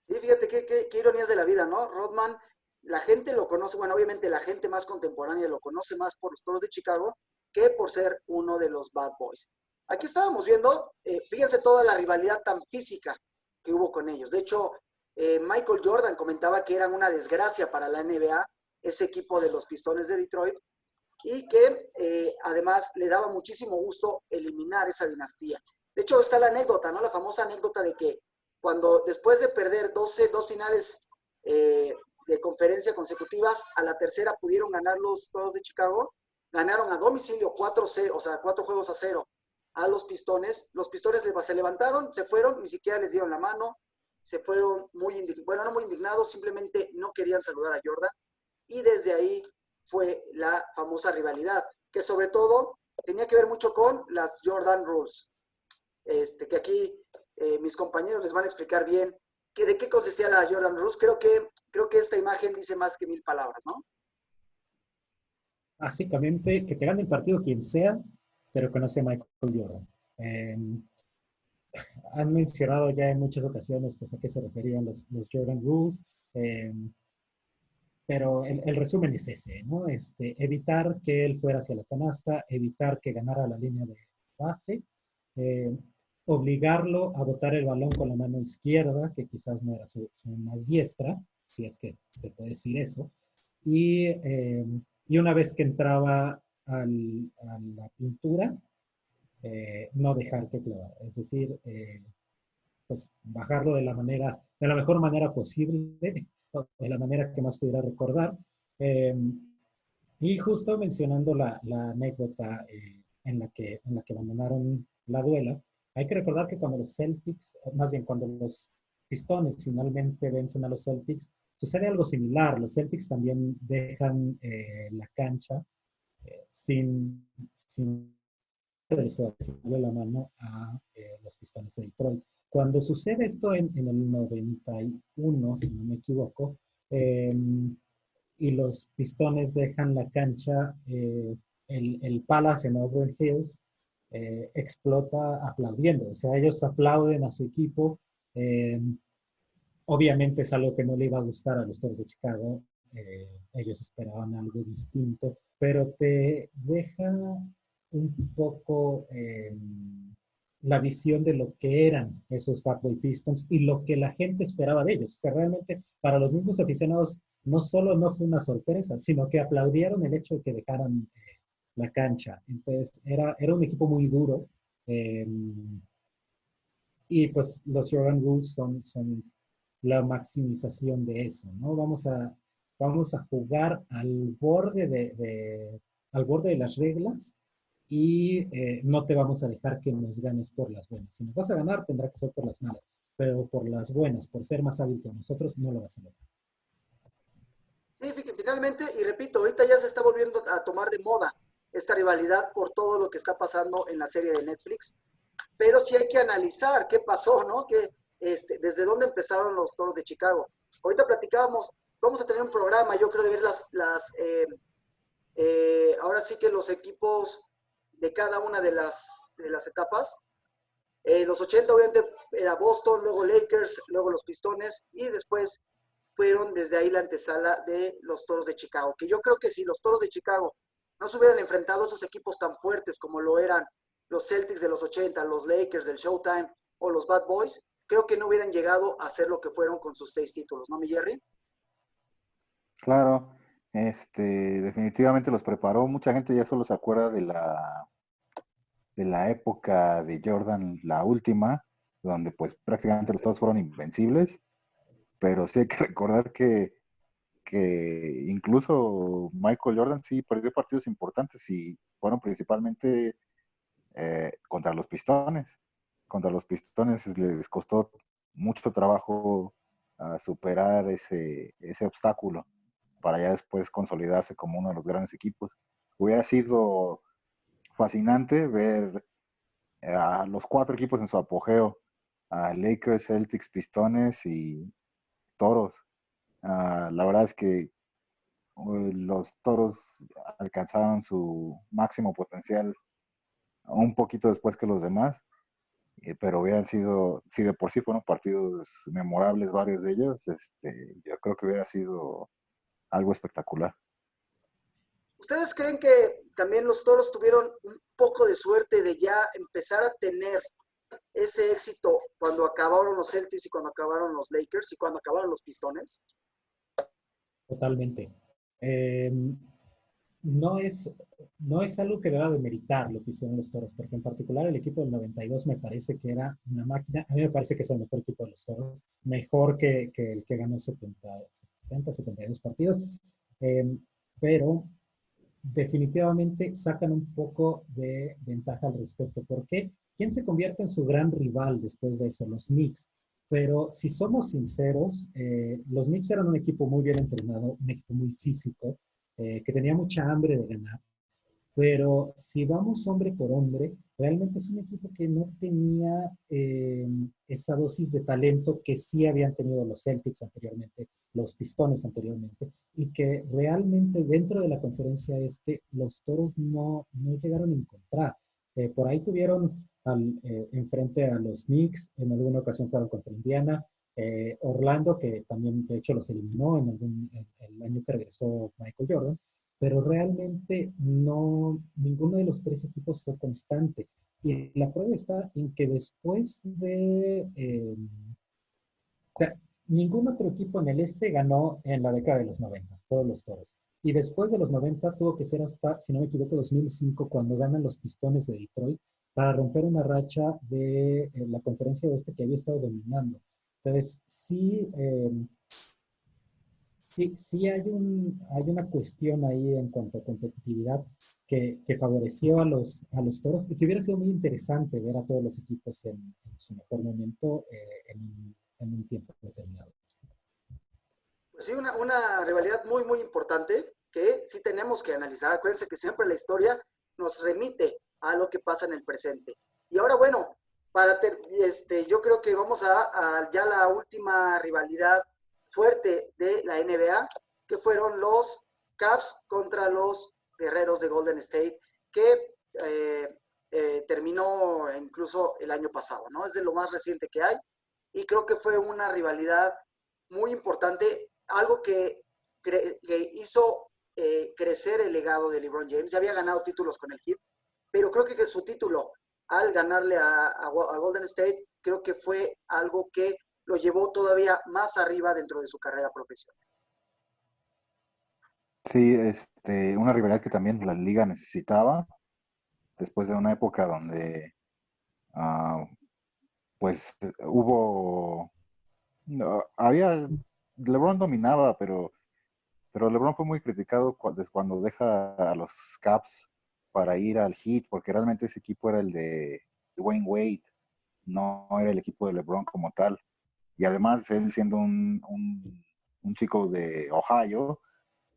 Y fíjate qué ironías de la vida, ¿no? Rodman, la gente lo conoce, bueno, obviamente la gente más contemporánea lo conoce más por los Toros de Chicago que por ser uno de los Bad Boys. Aquí estábamos viendo, fíjense toda la rivalidad tan física que hubo con ellos. De hecho, Michael Jordan comentaba que eran una desgracia para la NBA, ese equipo de los Pistones de Detroit, y que además le daba muchísimo gusto eliminar esa dinastía. De hecho, está la anécdota, ¿no? La famosa anécdota de que cuando después de perder dos finales de conferencia consecutivas, a la tercera pudieron ganar los Toros de Chicago, ganaron a domicilio 4-0, o sea, 4 juegos a 0 a los Pistones. Los Pistones se levantaron, se fueron, ni siquiera les dieron la mano, se fueron muy indignados, bueno, no muy indignados, simplemente no querían saludar a Jordan, y desde ahí fue la famosa rivalidad, que sobre todo tenía que ver mucho con las Jordan Rules, que aquí mis compañeros les van a explicar bien de qué consistía la Jordan Rules. Creo que esta imagen dice más que 1000 palabras, ¿no? Básicamente, que te gane el partido quien sea, pero que no sea Michael Jordan. Eh, Han mencionado ya en muchas ocasiones pues, a qué se referían los Jordan Rules, eh, pero el resumen es ese, ¿no? Evitar que él fuera hacia la canasta, evitar que ganara la línea de base, eh, obligarlo a botar el balón con la mano izquierda, que quizás no era su más diestra, si es que se puede decir eso, y una vez que entraba a la pintura, no dejar que clavara. Es decir, pues bajarlo de la mejor manera posible, de la manera que más pudiera recordar. Eh, y justo mencionando la anécdota en la que abandonaron la duela, hay que recordar que cuando los Celtics, más bien cuando los Pistones finalmente vencen a los Celtics, sucede algo similar. Los Celtics también dejan la cancha sin de los jugadores dio la mano a los Pistones de Detroit. Cuando sucede esto en el 91, si no me equivoco, y los Pistones dejan la cancha, el Palace en Auburn Hills explota aplaudiendo. O sea, ellos aplauden a su equipo. Eh, Obviamente es algo que no le iba a gustar a los Toros de Chicago. Ellos esperaban algo distinto, pero te deja un poco la visión de lo que eran esos Bad Boy Pistons y lo que la gente esperaba de ellos. O sea, realmente para los mismos aficionados no solo no fue una sorpresa, sino que aplaudieron el hecho de que dejaran la cancha. Entonces era un equipo muy duro. Eh, y pues los Jordan Rules son la maximización de eso, ¿no? Vamos a jugar al borde de las reglas y no te vamos a dejar que nos ganes por las buenas. Si nos vas a ganar, tendrá que ser por las malas, pero por las buenas, por ser más hábil que nosotros, no lo vas a lograr. Sí, finalmente, y repito, ahorita ya se está volviendo a tomar de moda esta rivalidad por todo lo que está pasando en la serie de Netflix, pero sí hay que analizar qué pasó, ¿no? Desde dónde empezaron los Toros de Chicago. Ahorita platicábamos, vamos a tener un programa, yo creo, de ver ahora sí que los equipos de cada una de las etapas. Los 80 obviamente era Boston, luego Lakers, luego los Pistones, y después fueron desde ahí la antesala de los Toros de Chicago, que yo creo que si los Toros de Chicago no se hubieran enfrentado a esos equipos tan fuertes como lo eran los Celtics de los 80, los Lakers del Showtime o los Bad Boys, creo que no hubieran llegado a ser lo que fueron con sus 6 títulos, ¿no, mi Jerry? Claro, definitivamente los preparó. Mucha gente ya solo se acuerda de la época de Jordan, la última, donde pues prácticamente los Estados fueron invencibles, pero sí hay que recordar que incluso Michael Jordan sí perdió partidos importantes y fueron principalmente contra los Pistones. Contra los Pistones les costó mucho trabajo superar ese obstáculo para ya después consolidarse como uno de los grandes equipos. Hubiera sido fascinante ver a los 4 equipos en su apogeo, a Lakers, Celtics, Pistones y Toros. La verdad es que los Toros alcanzaron su máximo potencial un poquito después que los demás, pero hubieran sido, si de por sí fueron partidos memorables varios de ellos, yo creo que hubiera sido algo espectacular. ¿Ustedes creen que también los Toros tuvieron un poco de suerte de ya empezar a tener ese éxito cuando acabaron los Celtics y cuando acabaron los Lakers y cuando acabaron los Pistones? Totalmente. Eh, no es, no es algo que deba demeritar lo que hicieron los Toros, porque en particular el equipo del 92 me parece que era una máquina. A mí me parece que es el mejor equipo de los Toros, mejor que el que ganó 72 partidos. Eh, pero definitivamente sacan un poco de ventaja al respecto. ¿Por qué? ¿Quién se convierte en su gran rival después de eso? Los Knicks. Pero si somos sinceros, los Knicks eran un equipo muy bien entrenado, un equipo muy físico, que tenía mucha hambre de ganar. Pero si vamos hombre por hombre, realmente es un equipo que no tenía esa dosis de talento que sí habían tenido los Celtics anteriormente, los Pistones anteriormente, y que realmente dentro de la conferencia este, los Toros no llegaron a encontrar. Por ahí tuvieron enfrente a los Knicks, en alguna ocasión fueron contra Indiana, Orlando, que también de hecho los eliminó el año que regresó Michael Jordan, pero realmente ninguno de los tres equipos fue constante. Y la prueba está en que después o sea, ningún otro equipo en el este ganó en la década de los 90, todos los Toros. Y después de los 90 tuvo que ser hasta, si no me equivoco, 2005, cuando ganan los Pistones de Detroit para romper una racha de la conferencia oeste que había estado dominando. Entonces, sí hay una cuestión ahí en cuanto a competitividad que favoreció a los Toros y que hubiera sido muy interesante ver a todos los equipos en su mejor momento en un tiempo determinado. Pues sí, una rivalidad muy, muy importante que sí tenemos que analizar. Acuérdense que siempre la historia nos remite a lo que pasa en el presente. Y ahora, bueno, yo creo que vamos a ya la última rivalidad fuerte de la NBA, que fueron los Cavs contra los Guerreros de Golden State, que terminó incluso el año pasado, ¿no? Es de lo más reciente que hay y creo que fue una rivalidad muy importante, algo que hizo crecer el legado de LeBron James. Ya había ganado títulos con el Heat, pero creo que su título al ganarle a Golden State, creo que fue algo que lo llevó todavía más arriba dentro de su carrera profesional. Sí, una rivalidad que también la liga necesitaba después de una época donde ah, pues LeBron dominaba, pero LeBron fue muy criticado desde cuando deja a los Cavs para ir al Heat, porque realmente ese equipo era el de Dwayne Wade, no era el equipo de LeBron como tal. Y además, él siendo un chico de Ohio,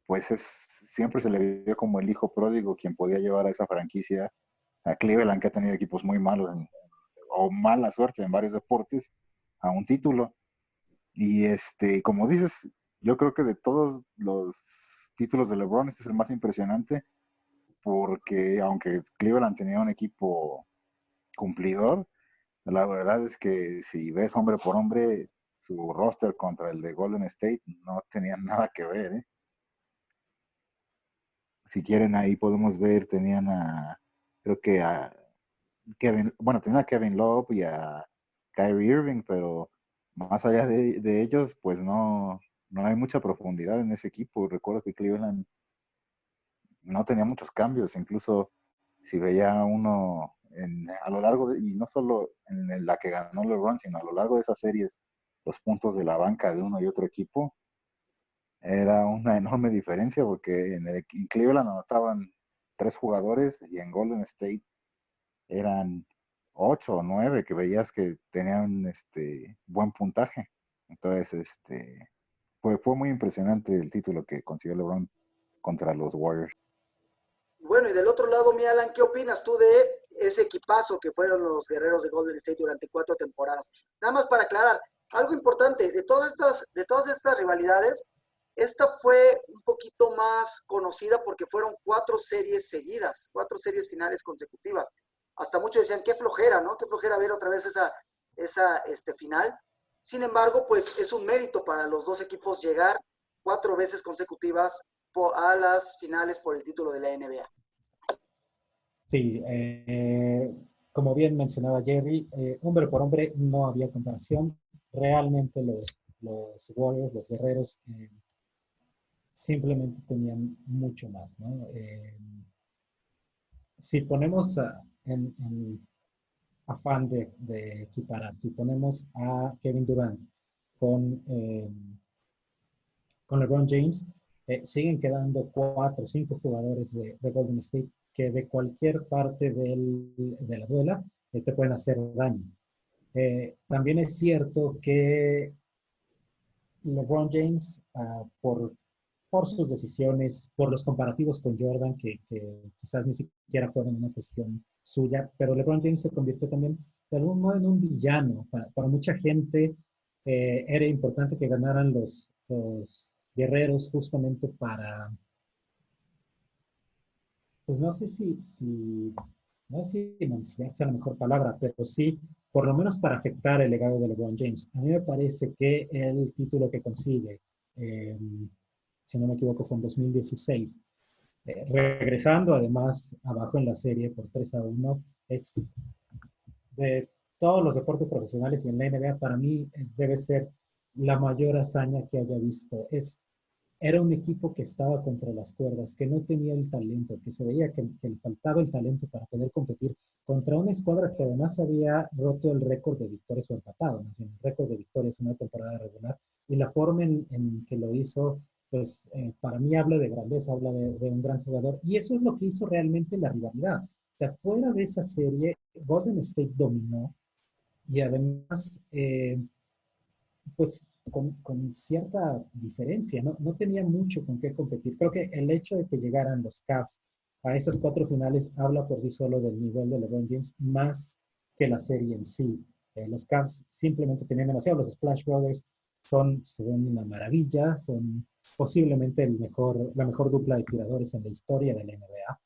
pues siempre se le vio como el hijo pródigo quien podía llevar a esa franquicia a Cleveland, que ha tenido equipos muy malos o mala suerte en varios deportes, a un título. Y como dices, yo creo que de todos los títulos de LeBron, este es el más impresionante, porque aunque Cleveland tenía un equipo cumplidor, la verdad es que si ves hombre por hombre, su roster contra el de Golden State no tenían nada que ver, ¿eh? Si quieren ahí podemos ver, creo que a Kevin, bueno, tenían a Kevin Love y a Kyrie Irving, pero más allá de ellos, pues no hay mucha profundidad en ese equipo. Recuerdo que Cleveland no tenía muchos cambios, incluso si veía uno a lo largo y no solo en la que ganó LeBron, sino a lo largo de esas series, los puntos de la banca de uno y otro equipo, era una enorme diferencia porque en Cleveland anotaban 3 jugadores y en Golden State eran 8 o 9 que veías que tenían buen puntaje. Entonces, fue muy impresionante el título que consiguió LeBron contra los Warriors. Bueno, y del otro lado, mi Alan, ¿qué opinas tú de ese equipazo que fueron los Guerreros de Golden State durante 4 temporadas? Nada más para aclarar, algo importante, de todas estas rivalidades, esta fue un poquito más conocida porque fueron 4 series seguidas, 4 series finales consecutivas. Hasta muchos decían, qué flojera, ¿no? Qué flojera ver otra vez esa final. Sin embargo, pues es un mérito para los dos equipos llegar 4 veces consecutivas a las finales por el título de la NBA. Sí, como bien mencionaba Jerry, hombre por hombre no había comparación. Realmente los Warriors, los guerreros, simplemente tenían mucho más, ¿no? Si ponemos en afán de equiparar, si ponemos a Kevin Durant con, con LeBron James, siguen quedando 4 o 5 jugadores de Golden State que de cualquier parte de la duela te pueden hacer daño. También es cierto que LeBron James, por sus decisiones, por los comparativos con Jordan, que quizás ni siquiera fueron una cuestión suya, pero LeBron James se convirtió también de algún modo en un villano. Para mucha gente era importante que ganaran los guerreros justamente para, pues no sé si mancillar sea la mejor palabra, pero sí, por lo menos para afectar el legado de LeBron James. A mí me parece que el título que consigue, si no me equivoco, fue en 2016, regresando además abajo en la serie por 3-1, es de todos los deportes profesionales y en la NBA, para mí debe ser la mayor hazaña que haya visto. Era un equipo que estaba contra las cuerdas, que no tenía el talento, que se veía que le faltaba el talento para poder competir contra una escuadra que además había roto el récord de victorias o empatado, más bien el récord de victorias en una temporada regular. Y la forma en que lo hizo, pues para mí habla de grandeza, habla de un gran jugador. Y eso es lo que hizo realmente la rivalidad. O sea, fuera de esa serie, Golden State dominó y además pues con cierta diferencia, ¿no? Tenía mucho con qué competir. Creo que el hecho de que llegaran los Cavs a esas 4 finales habla por sí solo del nivel de LeBron James más que la serie en sí. Los Cavs simplemente tenían demasiado. Los Splash Brothers son una maravilla, son posiblemente la mejor dupla de tiradores en la historia de la NBA.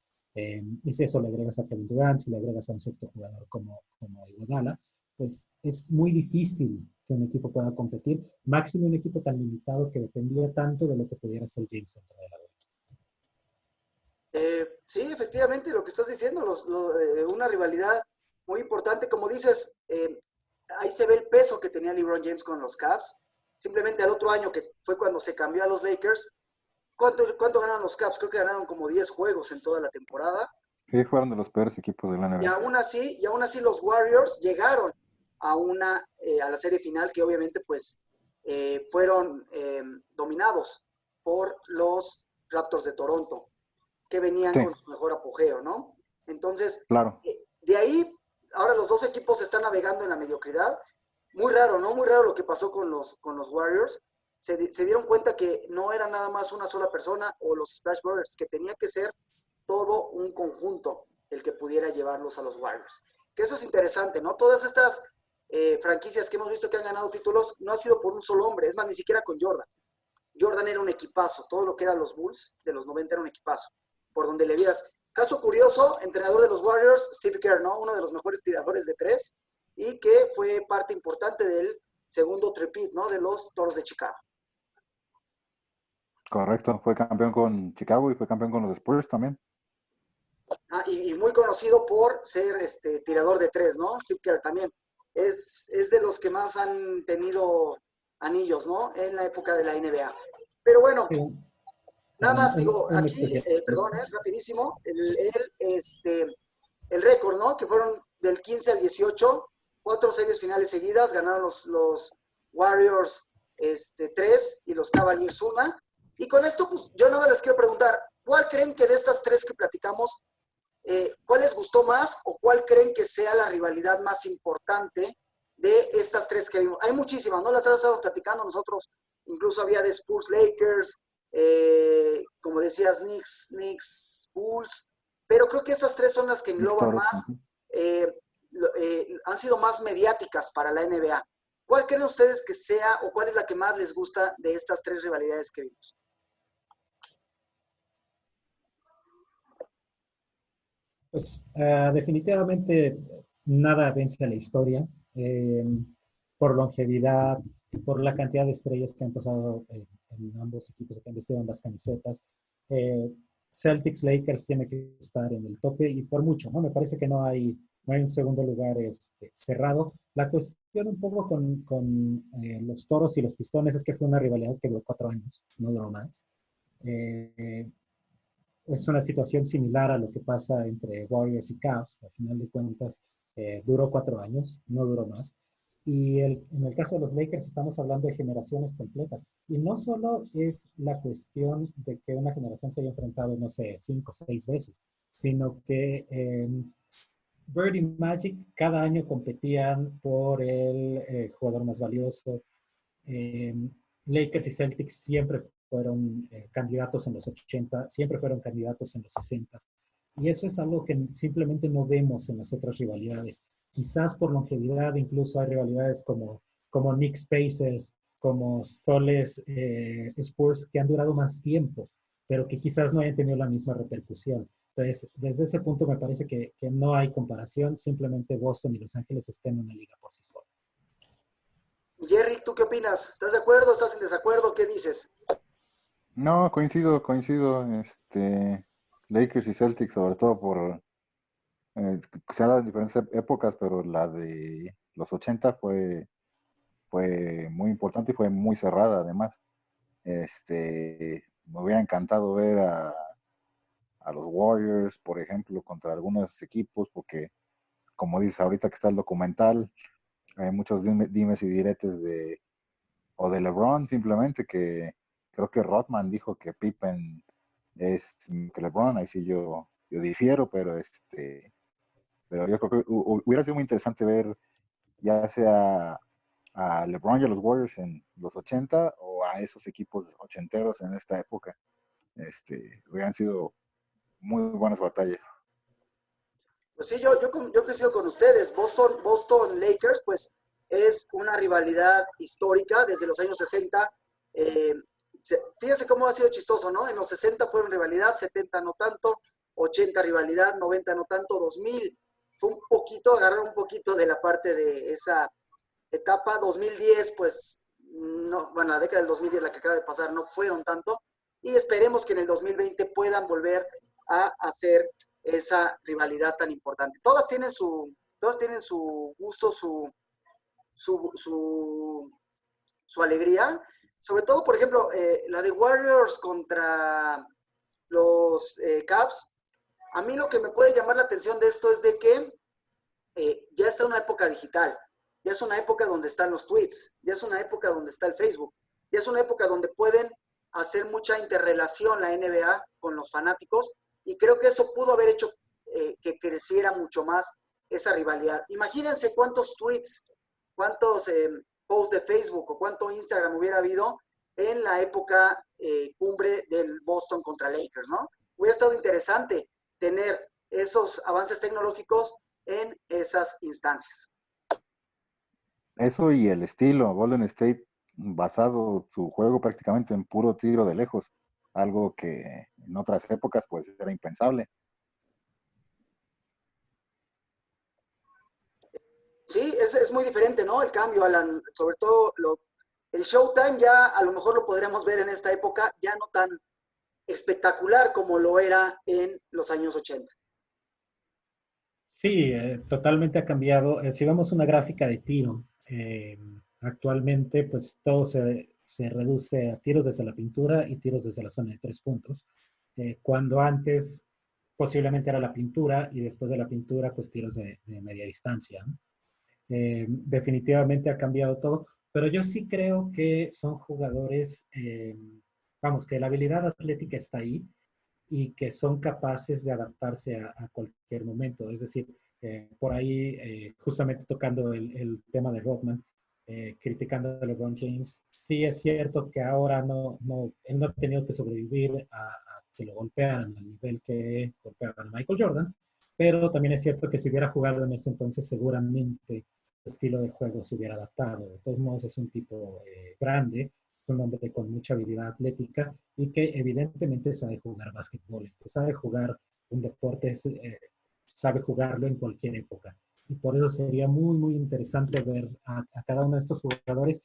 Y si eso le agregas a Kevin Durant, si le agregas a un sexto jugador como Iguodala, pues es muy difícil que un equipo pueda competir, máximo un equipo tan limitado que dependía tanto de lo que pudiera hacer James dentro de la duela. Sí, efectivamente, lo que estás diciendo, una rivalidad muy importante. Como dices, ahí se ve el peso que tenía LeBron James con los Cavs. Simplemente al otro año, que fue cuando se cambió a los Lakers, ¿cuánto ganaron los Cavs? Creo que ganaron como 10 juegos en toda la temporada. Sí, fueron de los peores equipos de la Y NBA. aún así los Warriors llegaron a la serie final, que obviamente pues fueron dominados por los Raptors de Toronto, que venían Sí, con su mejor apogeo, ¿no? Entonces, claro. de ahí, ahora los dos equipos están navegando en la mediocridad. Muy raro, ¿no? Muy raro lo que pasó con los Warriors. Se dieron cuenta que no era nada más una sola persona o los Splash Brothers, que tenía que ser todo un conjunto el que pudiera llevarlos a los Warriors. Que eso es interesante, ¿no? Todas estas franquicias que hemos visto que han ganado títulos no ha sido por un solo hombre, es más, ni siquiera con Jordan. Jordan era un equipazo, todo lo que eran los Bulls de los 90 era un equipazo, por donde le vieras. Caso curioso, entrenador de los Warriors, Steve Kerr, ¿no? Uno de los mejores tiradores de tres y que fue parte importante del segundo tripit, ¿no? De los Toros de Chicago. Correcto. Fue campeón con Chicago y fue campeón con los Spurs también. Y muy conocido por ser tirador de tres, ¿no? Steve Kerr también. Es de los que más han tenido anillos, ¿no? En la época de la NBA. Pero bueno, Sí, nada más digo, un aquí, especial. perdón, rapidísimo, el récord, ¿no? Que fueron del 15 al 18, 4 series finales seguidas, ganaron los Warriors 3 y los Cavaliers 1. Y con esto, pues yo nada más les quiero preguntar, ¿cuál creen que de estas 3 que platicamos, cuál les gustó más o cuál creen que sea la rivalidad más importante de estas 3 que vimos? Hay muchísimas, ¿no? La otra vez estábamos platicando nosotros, incluso había de Spurs Lakers, como decías, Knicks, Bulls, pero creo que estas 3 son las que Mis engloban toros. más, han sido más mediáticas para la NBA. ¿Cuál creen ustedes que sea o cuál es la que más les gusta de estas 3 rivalidades que vimos? Pues definitivamente nada vence a la historia, eh, por longevidad, por la cantidad de estrellas que han pasado en ambos equipos, que han vestido en las camisetas. Eh, Celtics, Lakers tiene que estar en el tope y por mucho, ¿no? Me parece que no hay un segundo lugar cerrado. La cuestión un poco con los Toros y los Pistones es que fue una rivalidad que duró 4 años, no duró más. Eh, es una situación similar a lo que pasa entre Warriors y Cavs. Al final de cuentas, duró 4 años, no duró más. Y en el caso de los Lakers estamos hablando de generaciones completas. Y no solo es la cuestión de que una generación se haya enfrentado, no sé, 5 o 6 veces, sino que Bird y Magic cada año competían por el jugador más valioso. Eh, Lakers y Celtics siempre fueron candidatos en los 80, siempre fueron candidatos en los 60. Y eso es algo que simplemente no vemos en las otras rivalidades. Quizás por longevidad, incluso hay rivalidades como Knicks Pacers, como Soles Spurs, que han durado más tiempo, pero que quizás no hayan tenido la misma repercusión. Entonces, desde ese punto me parece que no hay comparación, simplemente Boston y Los Ángeles estén en una liga por sí solos. Jerry, ¿tú qué opinas? ¿Estás de acuerdo? ¿Estás en desacuerdo? ¿Qué dices? No, coincido, Lakers y Celtics, sobre todo se ha dado en diferentes épocas, pero la de los 80 fue muy importante y fue muy cerrada además. Me hubiera encantado ver a los Warriors, por ejemplo, contra algunos equipos, porque como dices ahorita que está el documental, hay muchos dimes y diretes o de LeBron simplemente, que creo que Rodman dijo que Pippen es que LeBron, ahí sí yo difiero, pero yo creo que hubiera sido muy interesante ver ya sea a LeBron y a los Warriors en los 80 o a esos equipos ochenteros en esta época. Hubieran sido muy buenas batallas. Pues sí, yo coincido con ustedes. Boston Lakers, pues es una rivalidad histórica desde los años 60. Eh, Fíjense cómo ha sido chistoso, ¿no? En los 60 fueron rivalidad, 70 no tanto, 80 rivalidad, 90 no tanto, 2000 fue un poquito, agarrar un poquito de la parte de esa etapa. 2010, pues, no, bueno, la década del 2010, la que acaba de pasar, no fueron tanto. Y esperemos que en el 2020 puedan volver a hacer esa rivalidad tan importante. Todas tienen su gusto, su, su, su alegría. Sobre todo, por ejemplo, la de Warriors contra los Cavs. A mí lo que me puede llamar la atención de esto es de que ya está en una época digital, ya es una época donde están los tweets, ya es una época donde está el Facebook, ya es una época donde pueden hacer mucha interrelación la NBA con los fanáticos, y creo que eso pudo haber hecho que creciera mucho más esa rivalidad. Imagínense cuántos tweets, cuántos posts de Facebook o cuánto Instagram hubiera habido en la época cumbre del Boston contra Lakers, ¿no? Hubiera estado interesante tener esos avances tecnológicos en esas instancias. Eso y el estilo, Golden State basado su juego prácticamente en puro tiro de lejos, algo que en otras épocas pues era impensable. Sí, es muy diferente, ¿no? El cambio, Alan, sobre todo el Showtime ya a lo mejor lo podremos ver en esta época, ya no tan espectacular como lo era en los años 80. Sí, totalmente ha cambiado. Si vemos una gráfica de tiro, actualmente pues todo se reduce a tiros desde la pintura y tiros desde la zona de 3 puntos, cuando antes posiblemente era la pintura y después de la pintura pues tiros de media distancia, ¿no? Definitivamente ha cambiado todo, pero yo sí creo que son jugadores, vamos, que la habilidad atlética está ahí y que son capaces de adaptarse a cualquier momento. Es decir, por ahí, justamente tocando el tema de Rodman, criticando a LeBron James, sí es cierto que ahora él no ha tenido que sobrevivir a que lo golpearan al nivel que golpeaban a Michael Jordan, pero también es cierto que si hubiera jugado en ese entonces, seguramente el estilo de juego se hubiera adaptado. De todos modos, es un tipo grande, un hombre con mucha habilidad atlética y que evidentemente sabe jugar básquetbol, que sabe jugar un deporte, sabe jugarlo en cualquier época. Y por eso sería muy, muy interesante ver a cada uno de estos jugadores,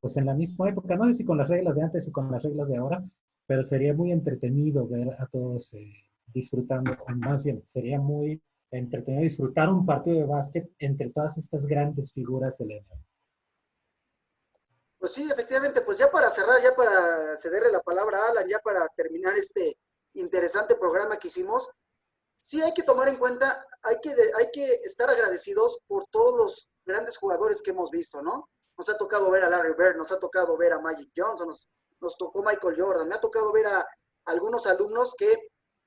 pues en la misma época, no sé si con las reglas de antes y con las reglas de ahora, pero sería muy entretenido ver a todos disfrutando, o más bien, sería muy entretenido disfrutar un partido de básquet entre todas estas grandes figuras del NBA. Pues sí, efectivamente, pues ya para cerrar, ya para cederle la palabra a Alan, ya para terminar este interesante programa que hicimos, sí hay que tomar en cuenta, hay que estar agradecidos por todos los grandes jugadores que hemos visto, ¿no? Nos ha tocado ver a Larry Bird, nos ha tocado ver a Magic Johnson, nos tocó Michael Jordan, me ha tocado ver a algunos alumnos que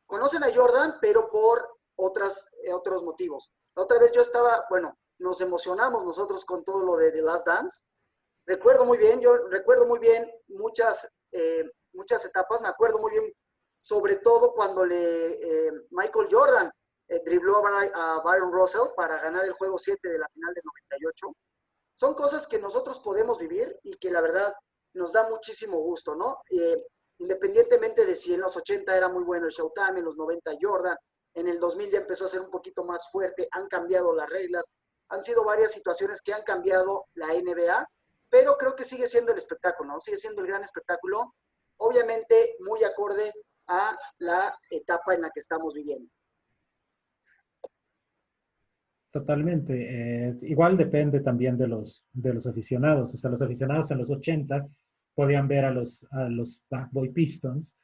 conocen a Jordan, pero por otros motivos. La otra vez yo estaba, bueno, nos emocionamos nosotros con todo lo de The Last Dance. Yo recuerdo muy bien muchas etapas, me acuerdo muy bien, sobre todo cuando Michael Jordan dribló a Byron Russell para ganar el juego 7 de la final del 98. Son cosas que nosotros podemos vivir y que la verdad nos da muchísimo gusto, ¿no? Independientemente de si en los 80 era muy bueno el Showtime, en los 90 Jordan, en el 2000 ya empezó a ser un poquito más fuerte, han cambiado las reglas, han sido varias situaciones que han cambiado la NBA, pero creo que sigue siendo el espectáculo, ¿no? Sigue siendo el gran espectáculo, obviamente muy acorde a la etapa en la que estamos viviendo. Totalmente. Igual depende también de los aficionados. O sea, los aficionados en los 80 podían ver a los Bad Boy Pistons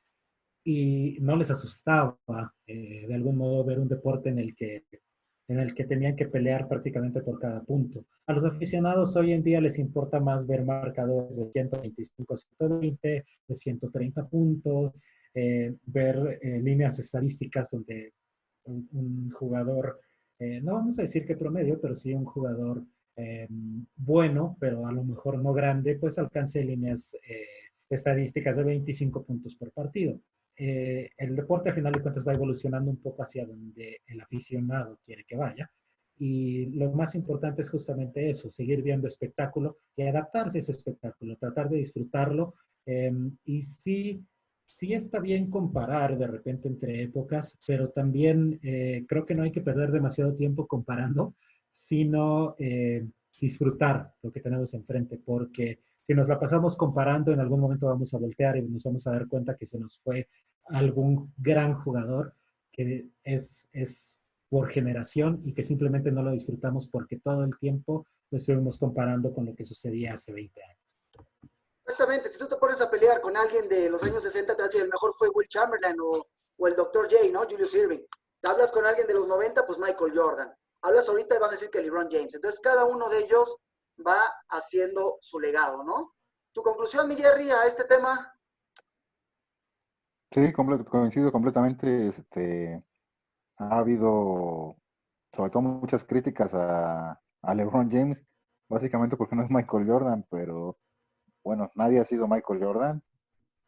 y no les asustaba de algún modo ver un deporte en el que tenían que pelear prácticamente por cada punto. A los aficionados hoy en día les importa más ver marcadores de 125 a 120, de 130 puntos, ver líneas estadísticas donde un jugador, no vamos a decir que promedio, pero sí un jugador bueno, pero a lo mejor no grande, pues alcance líneas estadísticas de 25 puntos por partido. El deporte a final de cuentas va evolucionando un poco hacia donde el aficionado quiere que vaya. Y lo más importante es justamente eso, seguir viendo espectáculo y adaptarse a ese espectáculo, tratar de disfrutarlo. Y sí está bien comparar de repente entre épocas, pero también creo que no hay que perder demasiado tiempo comparando, sino disfrutar lo que tenemos enfrente, porque si nos la pasamos comparando, en algún momento vamos a voltear y nos vamos a dar cuenta que se nos fue algún gran jugador que es por generación y que simplemente no lo disfrutamos porque todo el tiempo lo estuvimos comparando con lo que sucedía hace 20 años. Exactamente, si tú te pones a pelear con alguien de los años 60, te vas a decir, el mejor fue Will Chamberlain o el Dr. J, ¿no? Julius Irving. Te hablas con alguien de los 90, pues Michael Jordan. Hablas ahorita y van a decir que LeBron James. Entonces, cada uno de ellos va haciendo su legado, ¿no? ¿Tu conclusión, mi Jerry, a este tema? Sí, coincido completamente. Ha habido, sobre todo, muchas críticas a LeBron James, básicamente porque no es Michael Jordan, pero bueno, nadie ha sido Michael Jordan.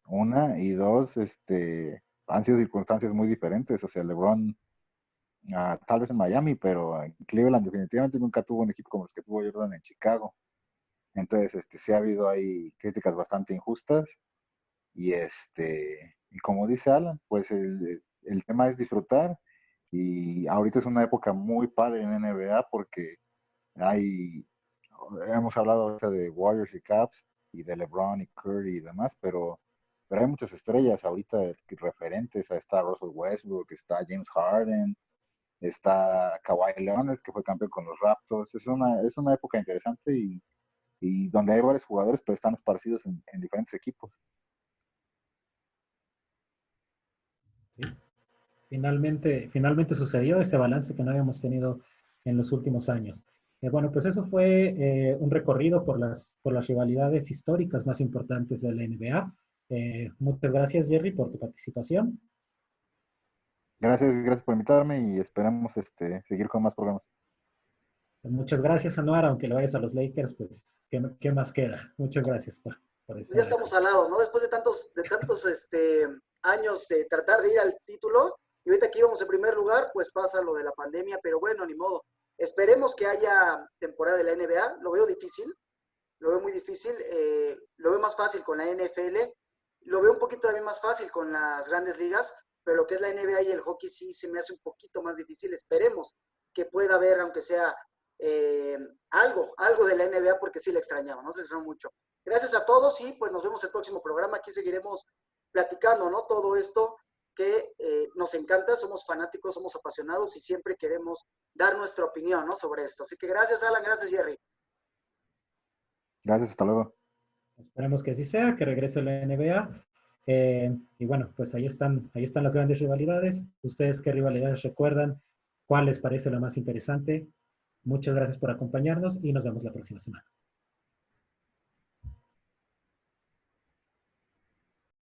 Una, y dos, han sido circunstancias muy diferentes. O sea, LeBron, tal vez en Miami, pero en Cleveland definitivamente nunca tuvo un equipo como los que tuvo Jordan en Chicago. Entonces, sí ha habido ahí críticas bastante injustas. Y como dice Alan, pues el tema es disfrutar. Y ahorita es una época muy padre en NBA porque hay, hemos hablado ahorita de Warriors y Cavs y de LeBron y Curry y demás, pero hay muchas estrellas ahorita referentes. Está Russell Westbrook, está James Harden, está Kawhi Leonard, que fue campeón con los Raptors. Es una época interesante y donde hay varios jugadores, pero están esparcidos en diferentes equipos. ¿Sí? Finalmente sucedió ese balance que no habíamos tenido en los últimos años. Bueno, pues eso fue un recorrido por las rivalidades históricas más importantes de la NBA. Muchas gracias, Jerry, por tu participación. Gracias por invitarme y esperamos seguir con más programas. Muchas gracias, Anuar, aunque lo vayas a los Lakers, pues, ¿qué más queda? Muchas gracias por Ya estamos alados, ¿no? Después de tantos años de tratar de ir al título, y ahorita que íbamos en primer lugar, pues pasa lo de la pandemia, pero bueno, ni modo. Esperemos que haya temporada de la NBA, lo veo difícil, lo veo muy difícil, lo veo más fácil con la NFL, lo veo un poquito también más fácil con las grandes ligas, pero lo que es la NBA y el hockey sí se me hace un poquito más difícil. Esperemos que pueda haber, aunque sea algo de la NBA, porque sí la extrañaba, ¿no? Se extrañó mucho. Gracias a todos y pues nos vemos el próximo programa. Aquí seguiremos platicando, ¿no? Todo esto que nos encanta, somos fanáticos, somos apasionados y siempre queremos dar nuestra opinión, ¿no? Sobre esto. Así que gracias, Alan, gracias, Jerry. Gracias, hasta luego. Esperemos que así sea, que regrese la NBA. Y bueno, pues ahí están las grandes rivalidades. ¿Ustedes qué rivalidades recuerdan? ¿Cuál les parece la más interesante? Muchas gracias por acompañarnos y nos vemos la próxima semana.